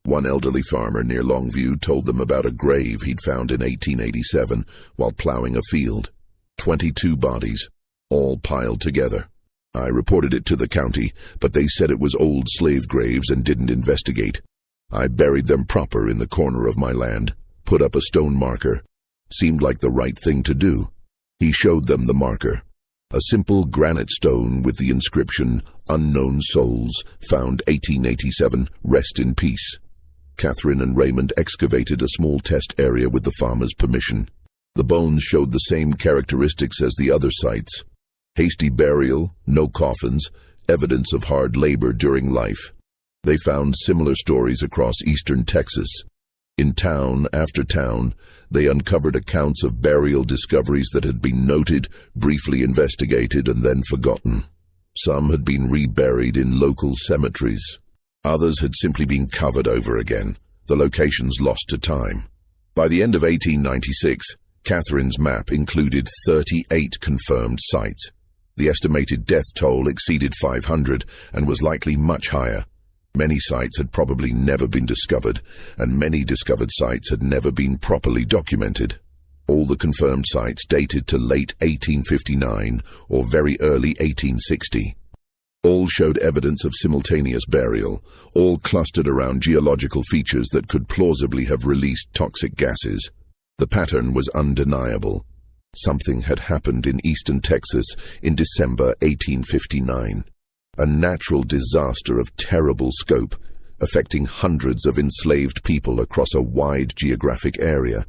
One elderly farmer near Longview told them about a grave he'd found in 1887 while plowing a field. 22 bodies, all piled together. I reported it to the county, but they said it was old slave graves and didn't investigate. I buried them proper in the corner of my land, put up a stone marker. Seemed like the right thing to do. He showed them the marker. A simple granite stone with the inscription, "Unknown Souls, found 1887, rest in peace." Catherine and Raymond excavated a small test area with the farmer's permission. The bones showed the same characteristics as the other sites. Hasty burial, no coffins, evidence of hard labor during life. They found similar stories across eastern Texas. In town after town, they uncovered accounts of burial discoveries that had been noted, briefly investigated, and then forgotten. Some had been reburied in local cemeteries. Others had simply been covered over again, the locations lost to time. By the end of 1896, Catherine's map included 38 confirmed sites. The estimated death toll exceeded 500 and was likely much higher. Many sites had probably never been discovered, and many discovered sites had never been properly documented. All the confirmed sites dated to late 1859 or very early 1860. All showed evidence of simultaneous burial, all clustered around geological features that could plausibly have released toxic gases. The pattern was undeniable. Something had happened in eastern Texas in December 1859. A natural disaster of terrible scope, affecting hundreds of enslaved people across a wide geographic area,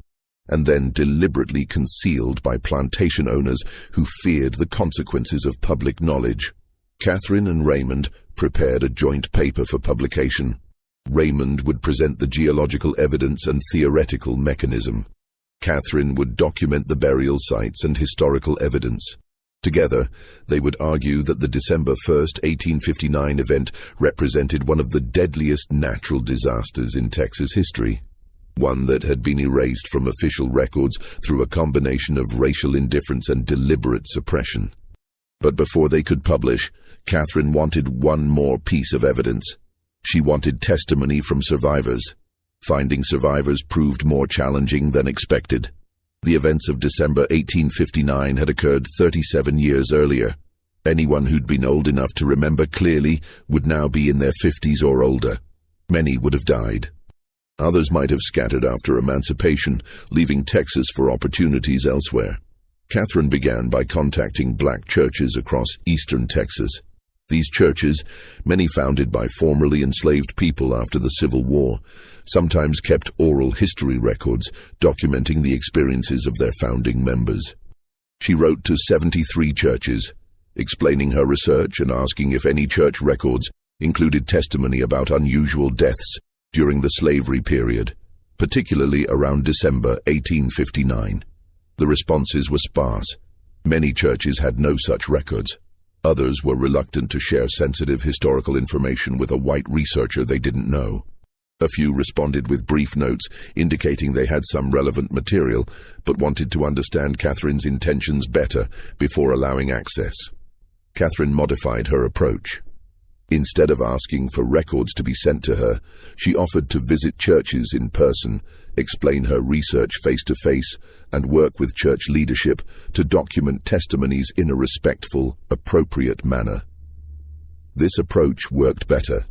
and then deliberately concealed by plantation owners who feared the consequences of public knowledge. Catherine and Raymond prepared a joint paper for publication. Raymond would present the geological evidence and theoretical mechanism. Catherine would document the burial sites and historical evidence. Together, they would argue that the December 1st, 1859 event represented one of the deadliest natural disasters in Texas history, one that had been erased from official records through a combination of racial indifference and deliberate suppression. But before they could publish, Catherine wanted one more piece of evidence. She wanted testimony from survivors. Finding survivors proved more challenging than expected. The events of December 1859 had occurred 37 years earlier. Anyone who'd been old enough to remember clearly would now be in their 50s or older. Many would have died. Others might have scattered after emancipation, leaving Texas for opportunities elsewhere. Catherine began by contacting black churches across eastern Texas. These churches, many founded by formerly enslaved people after the Civil War, sometimes kept oral history records documenting the experiences of their founding members. She wrote to 73 churches, explaining her research and asking if any church records included testimony about unusual deaths during the slavery period, particularly around December 1859. The responses were sparse. Many churches had no such records. Others were reluctant to share sensitive historical information with a white researcher they didn't know. A few responded with brief notes indicating they had some relevant material, but wanted to understand Catherine's intentions better before allowing access. Catherine modified her approach. Instead of asking for records to be sent to her, she offered to visit churches in person, explain her research face-to-face, and work with church leadership to document testimonies in a respectful, appropriate manner. This approach worked better.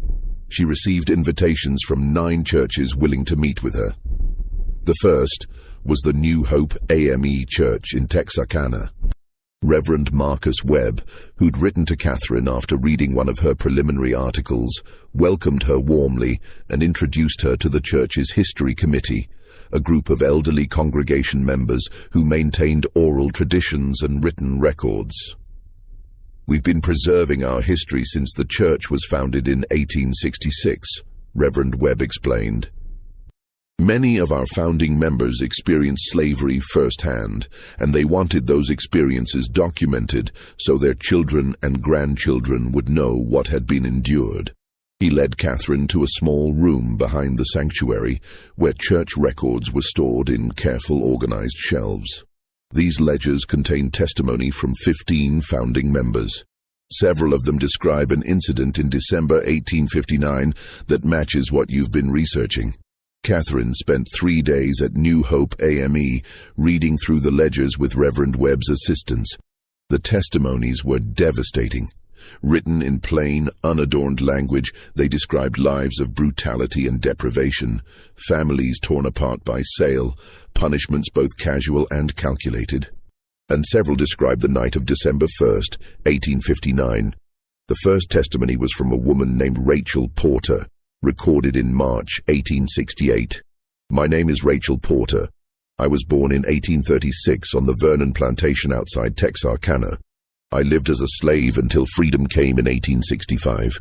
She received invitations from 9 churches willing to meet with her. The first was the New Hope AME Church in Texarkana. Reverend Marcus Webb, who'd written to Catherine after reading one of her preliminary articles, welcomed her warmly and introduced her to the church's History Committee, a group of elderly congregation members who maintained oral traditions and written records. "We've been preserving our history since the church was founded in 1866, Reverend Webb explained. Many of our founding members experienced slavery firsthand, and they wanted those experiences documented so their children and grandchildren would know what had been endured." He led Catherine to a small room behind the sanctuary, where church records were stored in careful, organized shelves. These ledgers contained testimony from 15 founding members. Several of them describe an incident in December 1859 that matches what you've been researching. Catherine spent 3 days at New Hope AME reading through the ledgers with Reverend Webb's assistance. The testimonies were devastating. Written in plain, unadorned language, they described lives of brutality and deprivation, families torn apart by sale, punishments both casual and calculated. And several described the night of December 1st, 1859. The first testimony was from a woman named Rachel Porter, recorded in March 1868. "My name is Rachel Porter. I was born in 1836 on the Vernon plantation outside Texarkana. I lived as a slave until freedom came in 1865.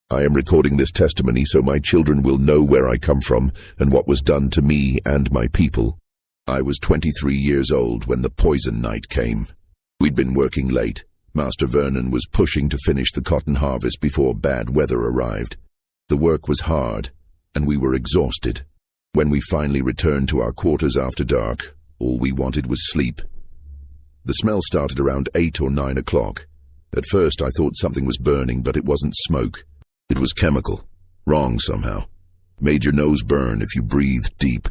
I am recording this testimony so my children will know where I come from and what was done to me and my people. I was 23 years old when the poison night came. We'd been working late. Master Vernon was pushing to finish the cotton harvest before bad weather arrived. The work was hard, and we were exhausted. When we finally returned to our quarters after dark, all we wanted was sleep. The smell started around 8 or 9 o'clock. At first I thought something was burning, but it wasn't smoke. It was chemical. Wrong somehow. Made your nose burn if you breathed deep.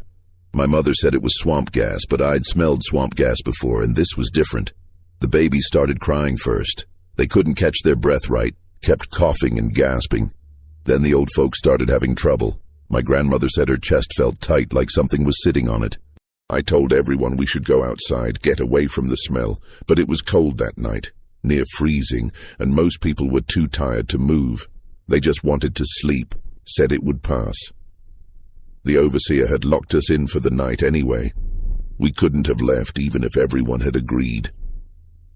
My mother said it was swamp gas, but I'd smelled swamp gas before, and this was different. The babies started crying first. They couldn't catch their breath right, kept coughing and gasping. Then the old folks started having trouble. My grandmother said her chest felt tight, like something was sitting on it. I told everyone we should go outside, get away from the smell, but it was cold that night, near freezing, and most people were too tired to move. They just wanted to sleep, said it would pass. The overseer had locked us in for the night anyway. We couldn't have left even if everyone had agreed.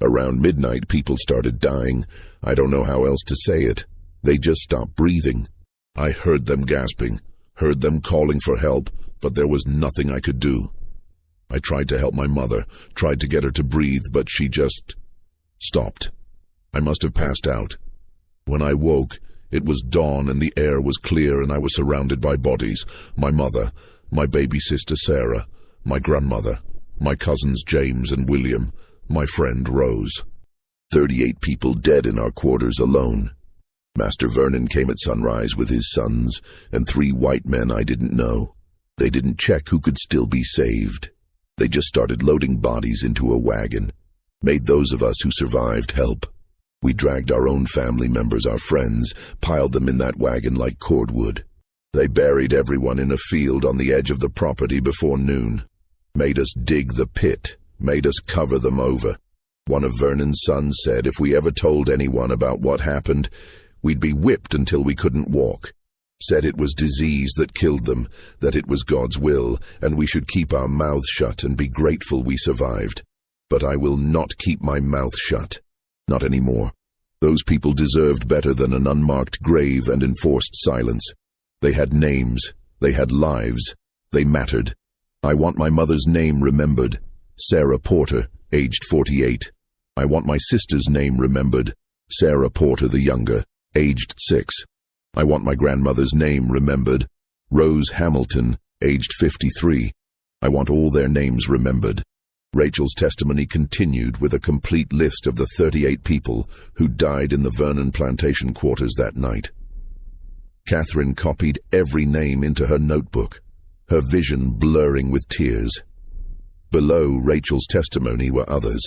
Around midnight, people started dying. I don't know how else to say it. They just stopped breathing. I heard them gasping, heard them calling for help, but there was nothing I could do. I tried to help my mother, tried to get her to breathe, but she just stopped. I must have passed out. When I woke, it was dawn and the air was clear and I was surrounded by bodies. My mother, my baby sister Sarah, my grandmother, my cousins James and William, my friend Rose. 38 people dead in our quarters alone. Master Vernon came at sunrise with his sons and 3 white men I didn't know. They didn't check who could still be saved. They just started loading bodies into a wagon, made those of us who survived help. We dragged our own family members, our friends, piled them in that wagon like cordwood. They buried everyone in a field on the edge of the property before noon, made us dig the pit, made us cover them over. One of Vernon's sons said if we ever told anyone about what happened, we'd be whipped until we couldn't walk. Said it was disease that killed them, that it was God's will, and we should keep our mouths shut and be grateful we survived. But I will not keep my mouth shut. Not anymore. Those people deserved better than an unmarked grave and enforced silence. They had names. They had lives. They mattered. I want my mother's name remembered. Sarah Porter, aged 48. I want my sister's name remembered. Sarah Porter the younger, aged 6. I want my grandmother's name remembered. Rose Hamilton, aged 53. I want all their names remembered. Rachel's testimony continued with a complete list of the 38 people who died in the Vernon plantation quarters that night. Catherine copied every name into her notebook, her vision blurring with tears. Below Rachel's testimony were others.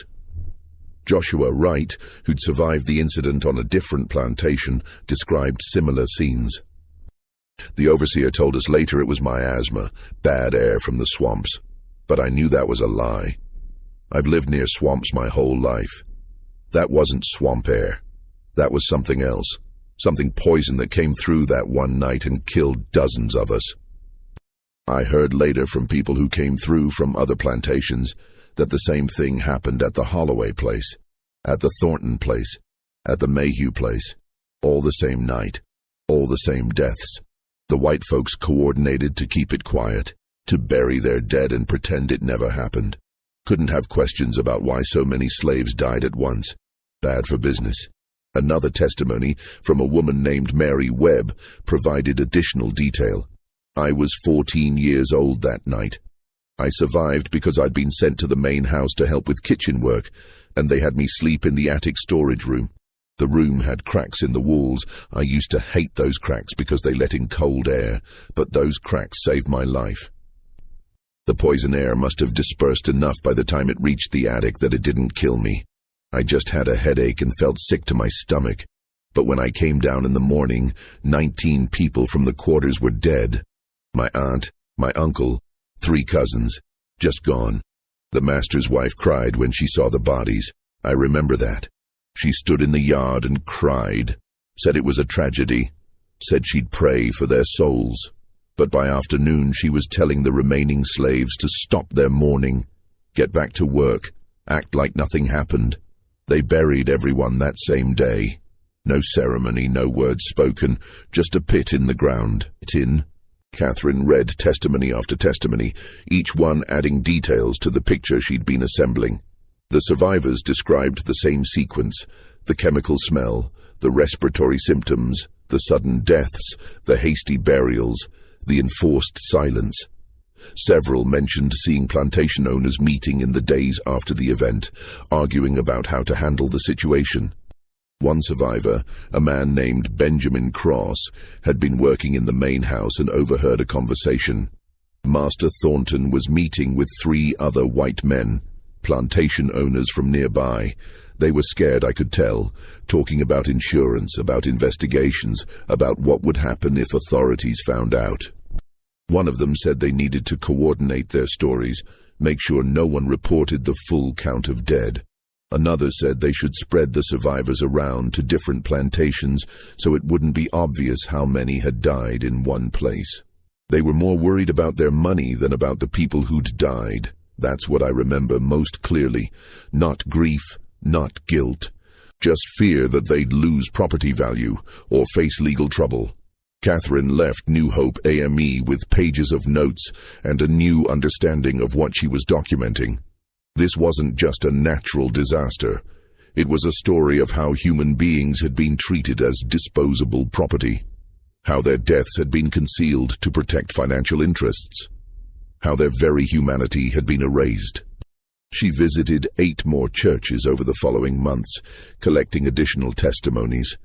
Joshua Wright, who'd survived the incident on a different plantation, described similar scenes. The overseer told us later it was miasma, bad air from the swamps, but I knew that was a lie. I've lived near swamps my whole life. That wasn't swamp air. That was something else, something poison that came through that one night and killed dozens of us. I heard later from people who came through from other plantations that the same thing happened at the Holloway place, at the Thornton place, at the Mayhew place, all the same night, all the same deaths. The white folks coordinated to keep it quiet, to bury their dead and pretend it never happened. Couldn't have questions about why so many slaves died at once. Bad for business. Another testimony from a woman named Mary Webb provided additional detail. I was 14 years old that night. I survived because I'd been sent to the main house to help with kitchen work, and they had me sleep in the attic storage room. The room had cracks in the walls. I used to hate those cracks because they let in cold air, but those cracks saved my life. The poison air must have dispersed enough by the time it reached the attic that it didn't kill me. I just had a headache and felt sick to my stomach. But when I came down in the morning, 19 people from the quarters were dead. My aunt, my uncle, 3 cousins, just gone. The master's wife cried when she saw the bodies. I remember that. She stood in the yard and cried, said it was a tragedy, said she'd pray for their souls. But by afternoon she was telling the remaining slaves to stop their mourning, get back to work, act like nothing happened. They buried everyone that same day. No ceremony, no words spoken, just a pit in the ground. Catherine read testimony after testimony, each one adding details to the picture she'd been assembling. The survivors described the same sequence: the chemical smell, the respiratory symptoms, the sudden deaths, the hasty burials, the enforced silence. Several mentioned seeing plantation owners meeting in the days after the event, arguing about how to handle the situation. One survivor, a man named Benjamin Cross, had been working in the main house and overheard a conversation. Master Thornton was meeting with 3 other white men. plantation owners from nearby. They were scared, I could tell, talking about insurance, about investigations, about what would happen if authorities found out. One of them said they needed to coordinate their stories, make sure no one reported the full count of dead. Another said they should spread the survivors around to different plantations so it wouldn't be obvious how many had died in one place. They were more worried about their money than about the people who'd died. That's what I remember most clearly. Not grief, not guilt. Just fear that they'd lose property value or face legal trouble. Catherine left New Hope AME with pages of notes and a new understanding of what she was documenting. This wasn't just a natural disaster. It was a story of how human beings had been treated as disposable property. How their deaths had been concealed to protect financial interests. How their very humanity had been erased. She visited 8 more churches over the following months, collecting additional testimonies.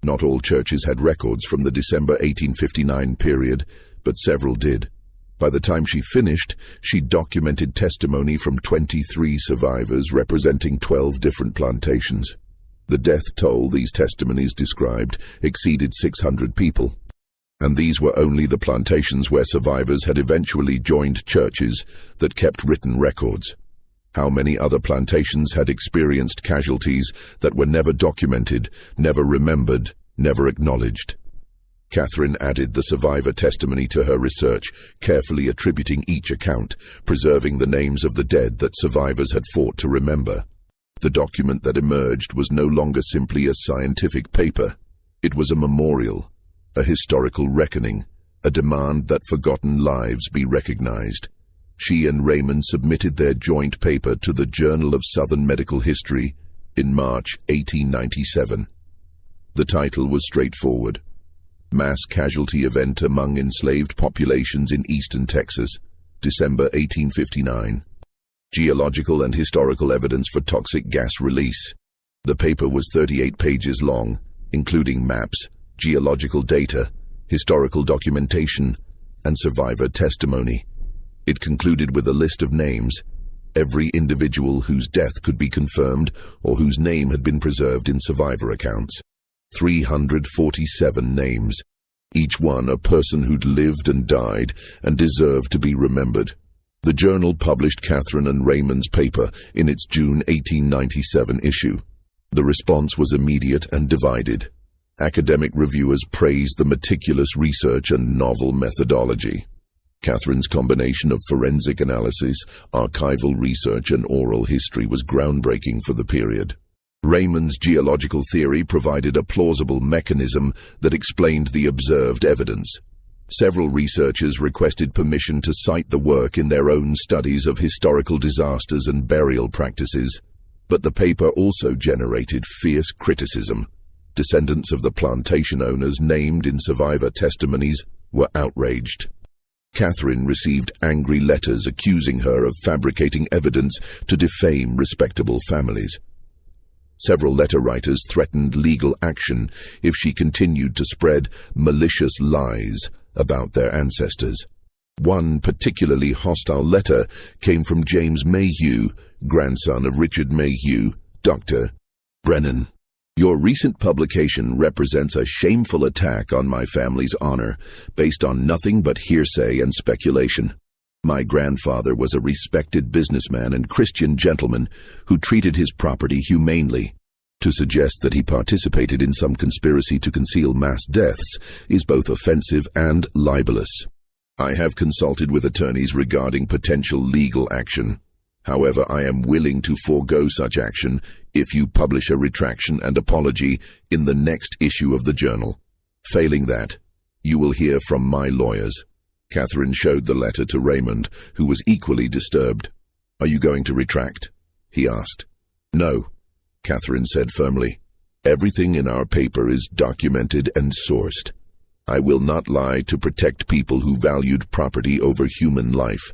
Not all churches had records from the December 1859 period, but several did. By the time she finished, she documented testimony from 23 survivors representing 12 different plantations. The death toll these testimonies described exceeded 600 people. And these were only the plantations where survivors had eventually joined churches that kept written records. How many other plantations had experienced casualties that were never documented, never remembered, never acknowledged? Catherine added the survivor testimony to her research, carefully attributing each account, preserving the names of the dead that survivors had fought to remember. The document that emerged was no longer simply a scientific paper. It was a memorial, a historical reckoning, a demand that forgotten lives be recognized. She and Raymond submitted their joint paper to the Journal of Southern Medical History in March 1897. The title was straightforward: Mass Casualty Event Among Enslaved Populations in Eastern Texas, December 1859. Geological and Historical Evidence for Toxic Gas Release. The paper was 38 pages long, including maps, geological data, historical documentation, and survivor testimony. It concluded with a list of names, every individual whose death could be confirmed or whose name had been preserved in survivor accounts. 347 names, each one a person who'd lived and died and deserved to be remembered. The journal published Catherine and Raymond's paper in its June 1897 issue. The response was immediate and divided. Academic reviewers praised the meticulous research and novel methodology. Catherine's combination of forensic analysis, archival research, and oral history was groundbreaking for the period. Raymond's geological theory provided a plausible mechanism that explained the observed evidence. Several researchers requested permission to cite the work in their own studies of historical disasters and burial practices, but the paper also generated fierce criticism. Descendants of the plantation owners named in survivor testimonies were outraged. Catherine received angry letters accusing her of fabricating evidence to defame respectable families. Several letter writers threatened legal action if she continued to spread malicious lies about their ancestors. One particularly hostile letter came from James Mayhew, grandson of Richard Mayhew, Dr. Brennan. Your recent publication represents a shameful attack on my family's honor, based on nothing but hearsay and speculation. My grandfather was a respected businessman and Christian gentleman who treated his property humanely. To suggest that he participated in some conspiracy to conceal mass deaths is both offensive and libelous. I have consulted with attorneys regarding potential legal action. However, I am willing to forego such action if you publish a retraction and apology in the next issue of the journal. Failing that, you will hear from my lawyers. Catherine showed the letter to Raymond, who was equally disturbed. Are you going to retract? He asked. No, Catherine said firmly. Everything in our paper is documented and sourced. I will not lie to protect people who valued property over human life.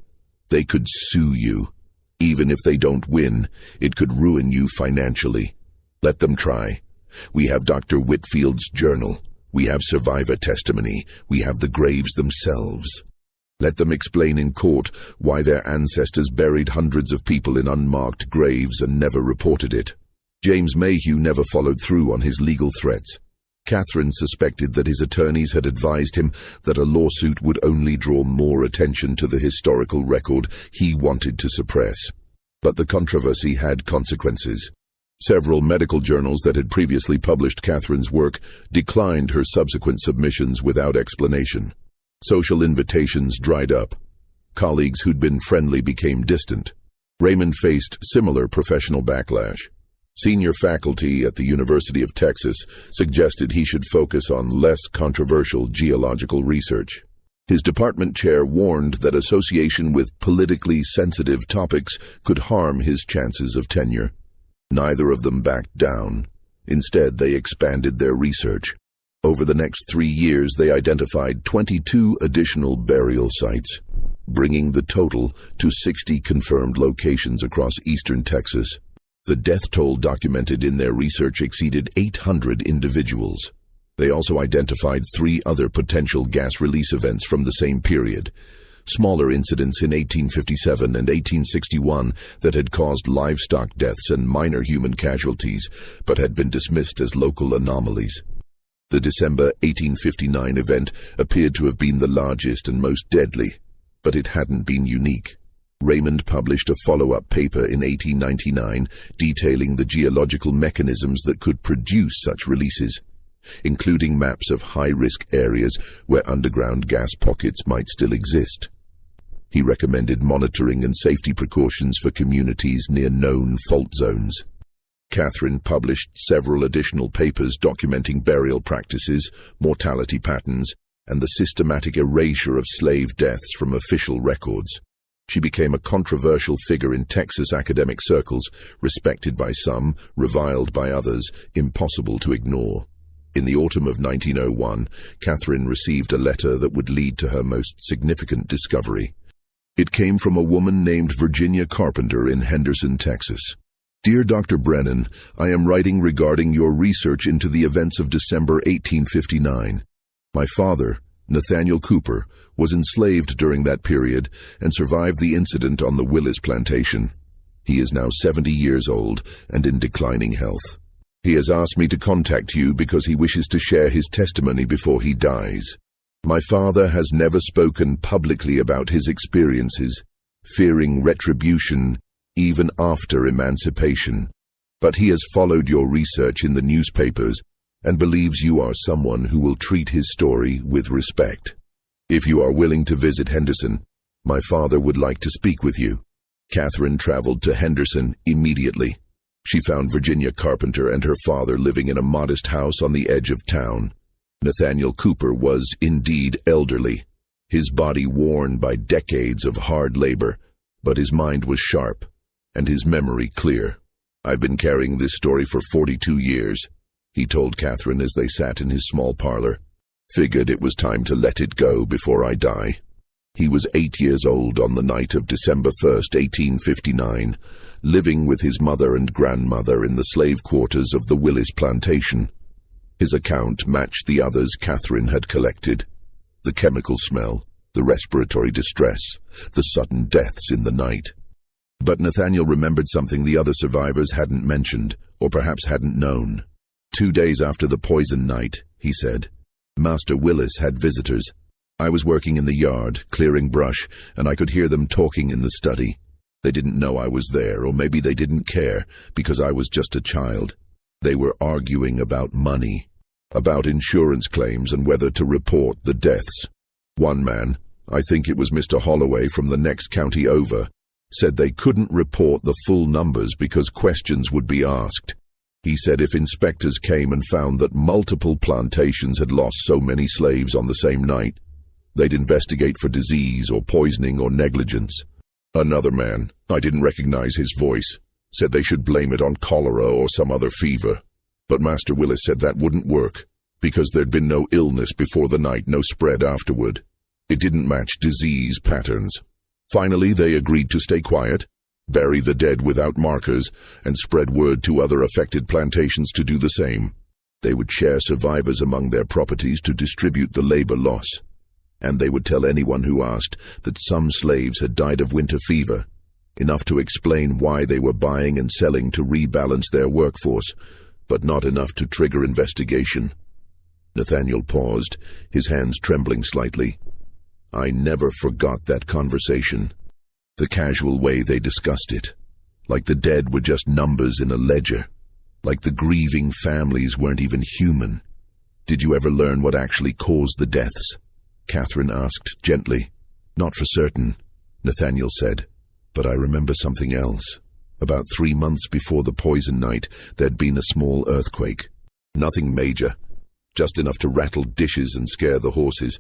They could sue you. Even if they don't win, it could ruin you financially. Let them try. We have Dr. Whitfield's journal. We have survivor testimony. We have the graves themselves. Let them explain in court why their ancestors buried hundreds of people in unmarked graves and never reported it. James Mayhew never followed through on his legal threats. Catherine suspected that his attorneys had advised him that a lawsuit would only draw more attention to the historical record he wanted to suppress. But the controversy had consequences. Several medical journals that had previously published Catherine's work declined her subsequent submissions without explanation. Social invitations dried up. Colleagues who'd been friendly became distant. Raymond faced similar professional backlash. Senior faculty at the University of Texas suggested he should focus on less controversial geological research. His department chair warned that association with politically sensitive topics could harm his chances of tenure. Neither of them backed down. Instead, they expanded their research. Over the next 3 years, they identified 22 additional burial sites, bringing the total to 60 confirmed locations across eastern Texas. The death toll documented in their research exceeded 800 individuals. They also identified 3 other potential gas release events from the same period, smaller incidents in 1857 and 1861 that had caused livestock deaths and minor human casualties, but had been dismissed as local anomalies. The December 1859 event appeared to have been the largest and most deadly, but it hadn't been unique. Raymond published a follow-up paper in 1899 detailing the geological mechanisms that could produce such releases, including maps of high-risk areas where underground gas pockets might still exist. He recommended monitoring and safety precautions for communities near known fault zones. Catherine published several additional papers documenting burial practices, mortality patterns, and the systematic erasure of slave deaths from official records. She became a controversial figure in Texas academic circles, respected by some, reviled by others, impossible to ignore. In the autumn of 1901, Catherine received a letter that would lead to her most significant discovery. It came from a woman named Virginia Carpenter in Henderson, Texas. Dear Dr. Brennan, I am writing regarding your research into the events of December 1859. My father, Nathaniel Cooper, was enslaved during that period and survived the incident on the Willis plantation. He is now 70 years old and in declining health. He has asked me to contact you because he wishes to share his testimony before he dies. My father has never spoken publicly about his experiences, fearing retribution even after emancipation, but he has followed your research in the newspapers and believes you are someone who will treat his story with respect. If you are willing to visit Henderson, my father would like to speak with you. Catherine traveled to Henderson immediately. She found Virginia Carpenter and her father living in a modest house on the edge of town. Nathaniel Cooper was indeed elderly, his body worn by decades of hard labor, but his mind was sharp and his memory clear. I've been carrying this story for 42 years, he told Catherine as they sat in his small parlor. Figured it was time to let it go before I die. He was 8 years old on the night of December 1st, 1859, living with his mother and grandmother in the slave quarters of the Willis plantation. His account matched the others Catherine had collected. The chemical smell, the respiratory distress, the sudden deaths in the night. But Nathaniel remembered something the other survivors hadn't mentioned, or perhaps hadn't known. 2 days after the poison night, he said, Master Willis had visitors. I was working in the yard, clearing brush, and I could hear them talking in the study. They didn't know I was there, or maybe they didn't care, because I was just a child. They were arguing about money, about insurance claims and whether to report the deaths. One man, I think it was Mr. Holloway from the next county over, said they couldn't report the full numbers because questions would be asked. He said if inspectors came and found that multiple plantations had lost so many slaves on the same night, they'd investigate for disease or poisoning or negligence. Another man, I didn't recognize his voice, said they should blame it on cholera or some other fever. But Master Willis said that wouldn't work, because there'd been no illness before the night, no spread afterward. It didn't match disease patterns. Finally, they agreed to stay quiet, bury the dead without markers, and spread word to other affected plantations to do the same. They would share survivors among their properties to distribute the labor loss. And they would tell anyone who asked that some slaves had died of winter fever, enough to explain why they were buying and selling to rebalance their workforce, but not enough to trigger investigation. Nathaniel paused, his hands trembling slightly. I never forgot that conversation. The casual way they discussed it. Like the dead were just numbers in a ledger. Like the grieving families weren't even human. Did you ever learn what actually caused the deaths? Catherine asked gently. Not for certain, Nathaniel said. But I remember something else. About 3 months before the poison night, there'd been a small earthquake. Nothing major. Just enough to rattle dishes and scare the horses.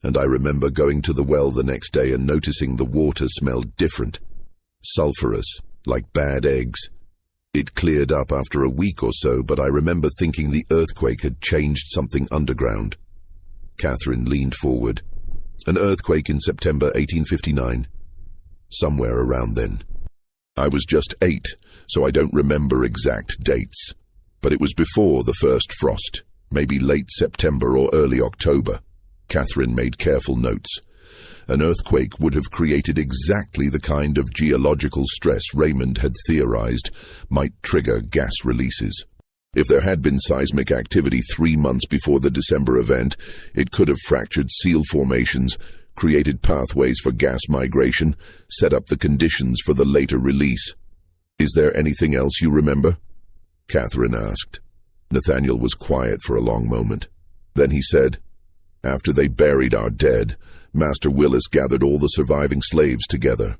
And I remember going to the well the next day and noticing the water smelled different. Sulphurous, like bad eggs. It cleared up after a week or so, but I remember thinking the earthquake had changed something underground. Catherine leaned forward. An earthquake in September 1859. Somewhere around then. I was just 8, so I don't remember exact dates. But it was before the first frost, maybe late September or early October. Catherine made careful notes. An earthquake would have created exactly the kind of geological stress Raymond had theorized might trigger gas releases. If there had been seismic activity 3 months before the December event, it could have fractured seal formations, created pathways for gas migration, set up the conditions for the later release. Is there anything else you remember? Catherine asked. Nathaniel was quiet for a long moment. Then he said, After they buried our dead, Master Willis gathered all the surviving slaves together.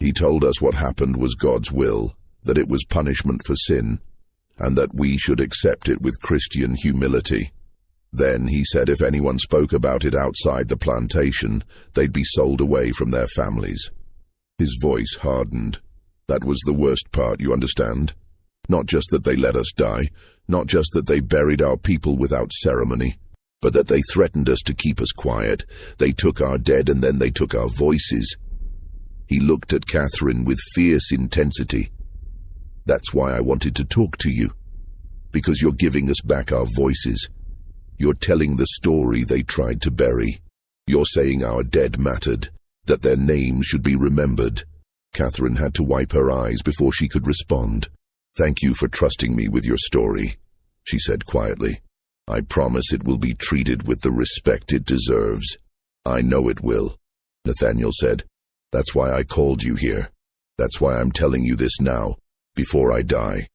He told us what happened was God's will, that it was punishment for sin, and that we should accept it with Christian humility. Then he said if anyone spoke about it outside the plantation, they'd be sold away from their families. His voice hardened. That was the worst part, you understand? Not just that they let us die, not just that they buried our people without ceremony, but that they threatened us to keep us quiet. They took our dead and then they took our voices. He looked at Catherine with fierce intensity. That's why I wanted to talk to you. Because you're giving us back our voices. You're telling the story they tried to bury. You're saying our dead mattered, that their names should be remembered. Catherine had to wipe her eyes before she could respond. Thank you for trusting me with your story, she said quietly. I promise it will be treated with the respect it deserves. I know it will, Nathaniel said. That's why I called you here. That's why I'm telling you this now, before I die.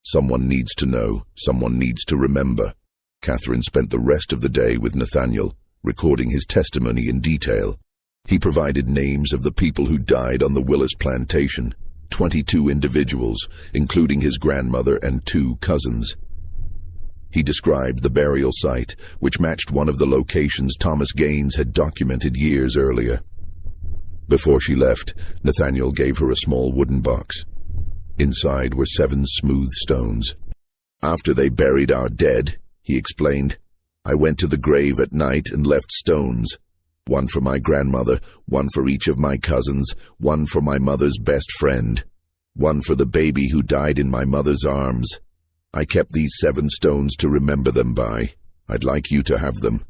Someone needs to know, someone needs to remember. Catherine spent the rest of the day with Nathaniel, recording his testimony in detail. He provided names of the people who died on the Willis plantation, 22 individuals, including his grandmother and 2 cousins. He described the burial site, which matched one of the locations Thomas Gaines had documented years earlier. Before she left, Nathaniel gave her a small wooden box. Inside were 7 smooth stones. After they buried our dead, he explained, I went to the grave at night and left stones. 1 for my grandmother, 1 for each of my cousins, 1 for my mother's best friend, 1 for the baby who died in my mother's arms. I kept these 7 stones to remember them by. I'd like you to have them.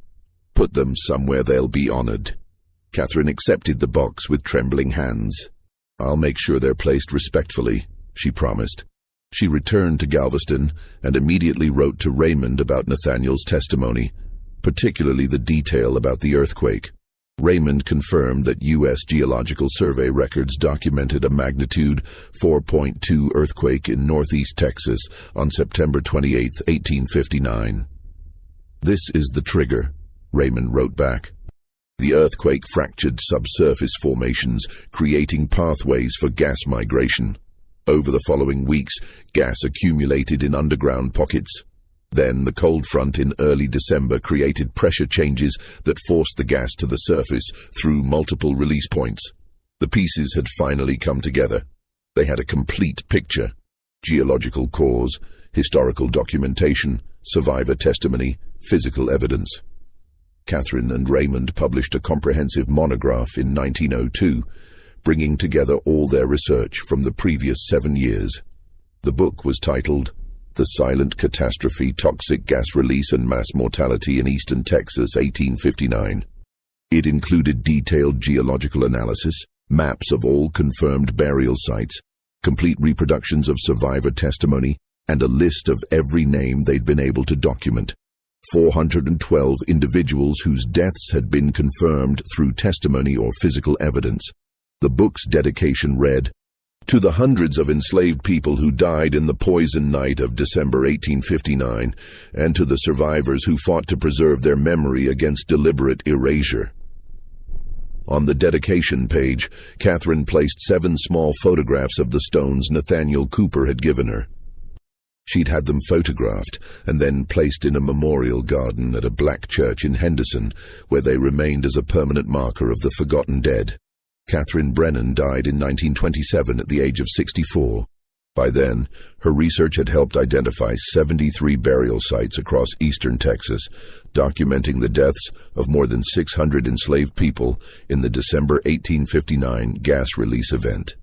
Put them somewhere they'll be honored. Catherine accepted the box with trembling hands. I'll make sure they're placed respectfully, she promised. She returned to Galveston and immediately wrote to Raymond about Nathaniel's testimony, particularly the detail about the earthquake. Raymond confirmed that U.S. Geological Survey records documented a magnitude 4.2 earthquake in northeast Texas on September 28, 1859. This is the trigger, Raymond wrote back. The earthquake fractured subsurface formations, creating pathways for gas migration. Over the following weeks, gas accumulated in underground pockets. Then the cold front in early December created pressure changes that forced the gas to the surface through multiple release points. The pieces had finally come together. They had a complete picture: geological cause, historical documentation, survivor testimony, physical evidence. Catherine and Raymond published a comprehensive monograph in 1902, bringing together all their research from the previous 7 years. The book was titled The Silent Catastrophe, Toxic Gas Release and Mass Mortality in Eastern Texas, 1859. It included detailed geological analysis, maps of all confirmed burial sites, complete reproductions of survivor testimony, and a list of every name they'd been able to document. 412 individuals whose deaths had been confirmed through testimony or physical evidence. The book's dedication read, "To the hundreds of enslaved people who died in the poison night of December 1859, and to the survivors who fought to preserve their memory against deliberate erasure." On the dedication page, Catherine placed 7 small photographs of the stones Nathaniel Cooper had given her. She'd had them photographed and then placed in a memorial garden at a black church in Henderson, where they remained as a permanent marker of the forgotten dead. Catherine Brennan died in 1927 at the age of 64. By then, her research had helped identify 73 burial sites across eastern Texas, documenting the deaths of more than 600 enslaved people in the December 1859 gas release event.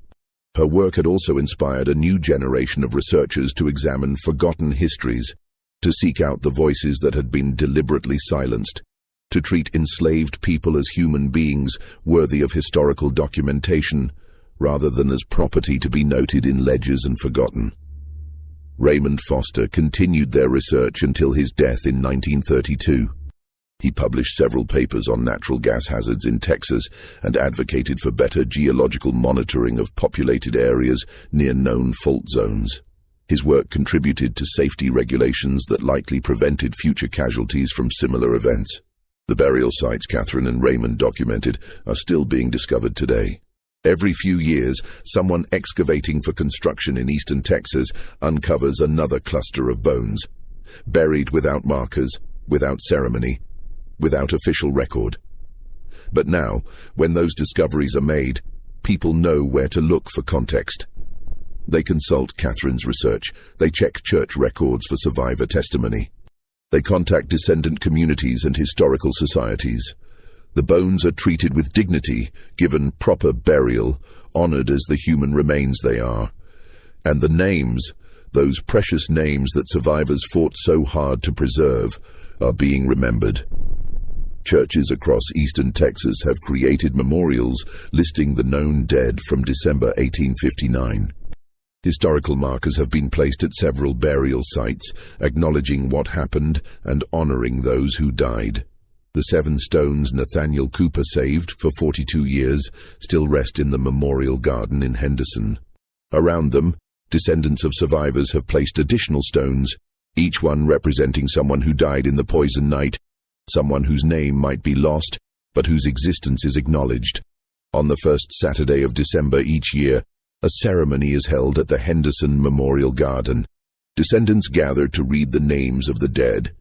Her work had also inspired a new generation of researchers to examine forgotten histories, to seek out the voices that had been deliberately silenced, to treat enslaved people as human beings worthy of historical documentation, rather than as property to be noted in ledgers and forgotten. Raymond Foster continued their research until his death in 1932. He published several papers on natural gas hazards in Texas and advocated for better geological monitoring of populated areas near known fault zones. His work contributed to safety regulations that likely prevented future casualties from similar events. The burial sites Catherine and Raymond documented are still being discovered today. Every few years, someone excavating for construction in eastern Texas uncovers another cluster of bones, buried without markers, without ceremony, without official record. But now, when those discoveries are made, people know where to look for context. They consult Catherine's research. They check church records for survivor testimony. They contact descendant communities and historical societies. The bones are treated with dignity, given proper burial, honored as the human remains they are. And the names, those precious names that survivors fought so hard to preserve, are being remembered. Churches across eastern Texas have created memorials listing the known dead from December 1859. Historical markers have been placed at several burial sites, acknowledging what happened and honoring those who died. The 7 stones Nathaniel Cooper saved for 42 years still rest in the memorial garden in Henderson. Around them, descendants of survivors have placed additional stones, each one representing someone who died in the poison night, someone whose name might be lost, but whose existence is acknowledged. On the first Saturday of December each year, a ceremony is held at the Henderson Memorial Garden. Descendants gather to read the names of the dead,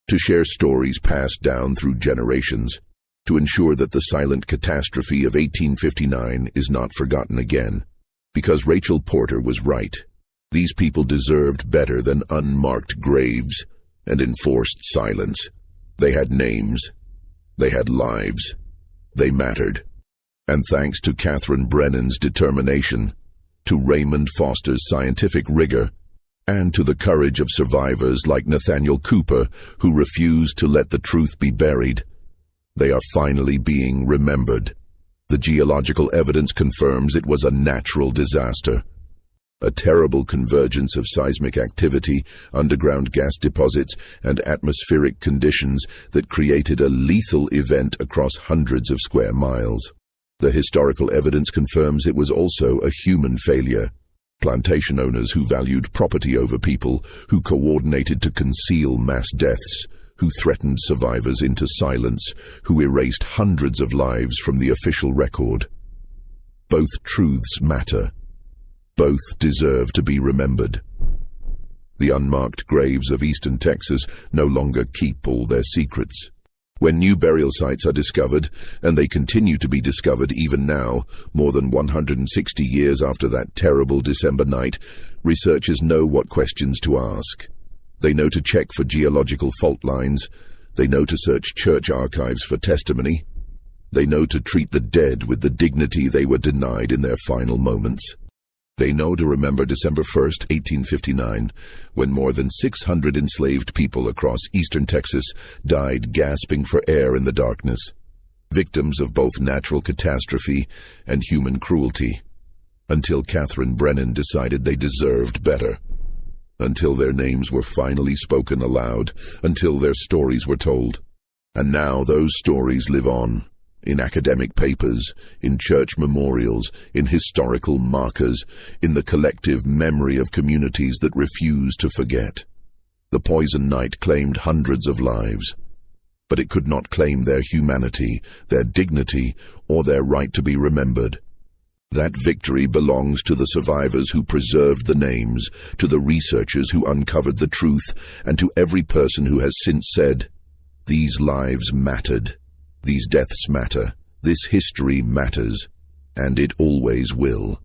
to share stories passed down through generations, to ensure that the silent catastrophe of 1859 is not forgotten again. Because Rachel Porter was right. These people deserved better than unmarked graves and enforced silence. They had names. They had lives. They mattered. And thanks to Catherine Brennan's determination, to Raymond Foster's scientific rigor, and to the courage of survivors like Nathaniel Cooper, who refused to let the truth be buried, they are finally being remembered. The geological evidence confirms it was a natural disaster. A terrible convergence of seismic activity, underground gas deposits, and atmospheric conditions that created a lethal event across hundreds of square miles. The historical evidence confirms it was also a human failure. Plantation owners who valued property over people, who coordinated to conceal mass deaths, who threatened survivors into silence, who erased hundreds of lives from the official record. Both truths matter. Both deserve to be remembered. The unmarked graves of eastern Texas no longer keep all their secrets. When new burial sites are discovered, and they continue to be discovered even now, more than 160 years after that terrible December night, researchers know what questions to ask. They know to check for geological fault lines. They know to search church archives for testimony. They know to treat the dead with the dignity they were denied in their final moments. They know to remember December 1st, 1859, when more than 600 enslaved people across eastern Texas died gasping for air in the darkness. victims of both natural catastrophe and human cruelty, until Catherine Brennan decided they deserved better. Until their names were finally spoken aloud, until their stories were told. And now those stories live on, in academic papers, in church memorials, in historical markers, in the collective memory of communities that refuse to forget. The poison night claimed hundreds of lives, but it could not claim their humanity, their dignity, or their right to be remembered. That victory belongs to the survivors who preserved the names, to the researchers who uncovered the truth, and to every person who has since said, "These lives mattered, these deaths matter, this history matters, and it always will."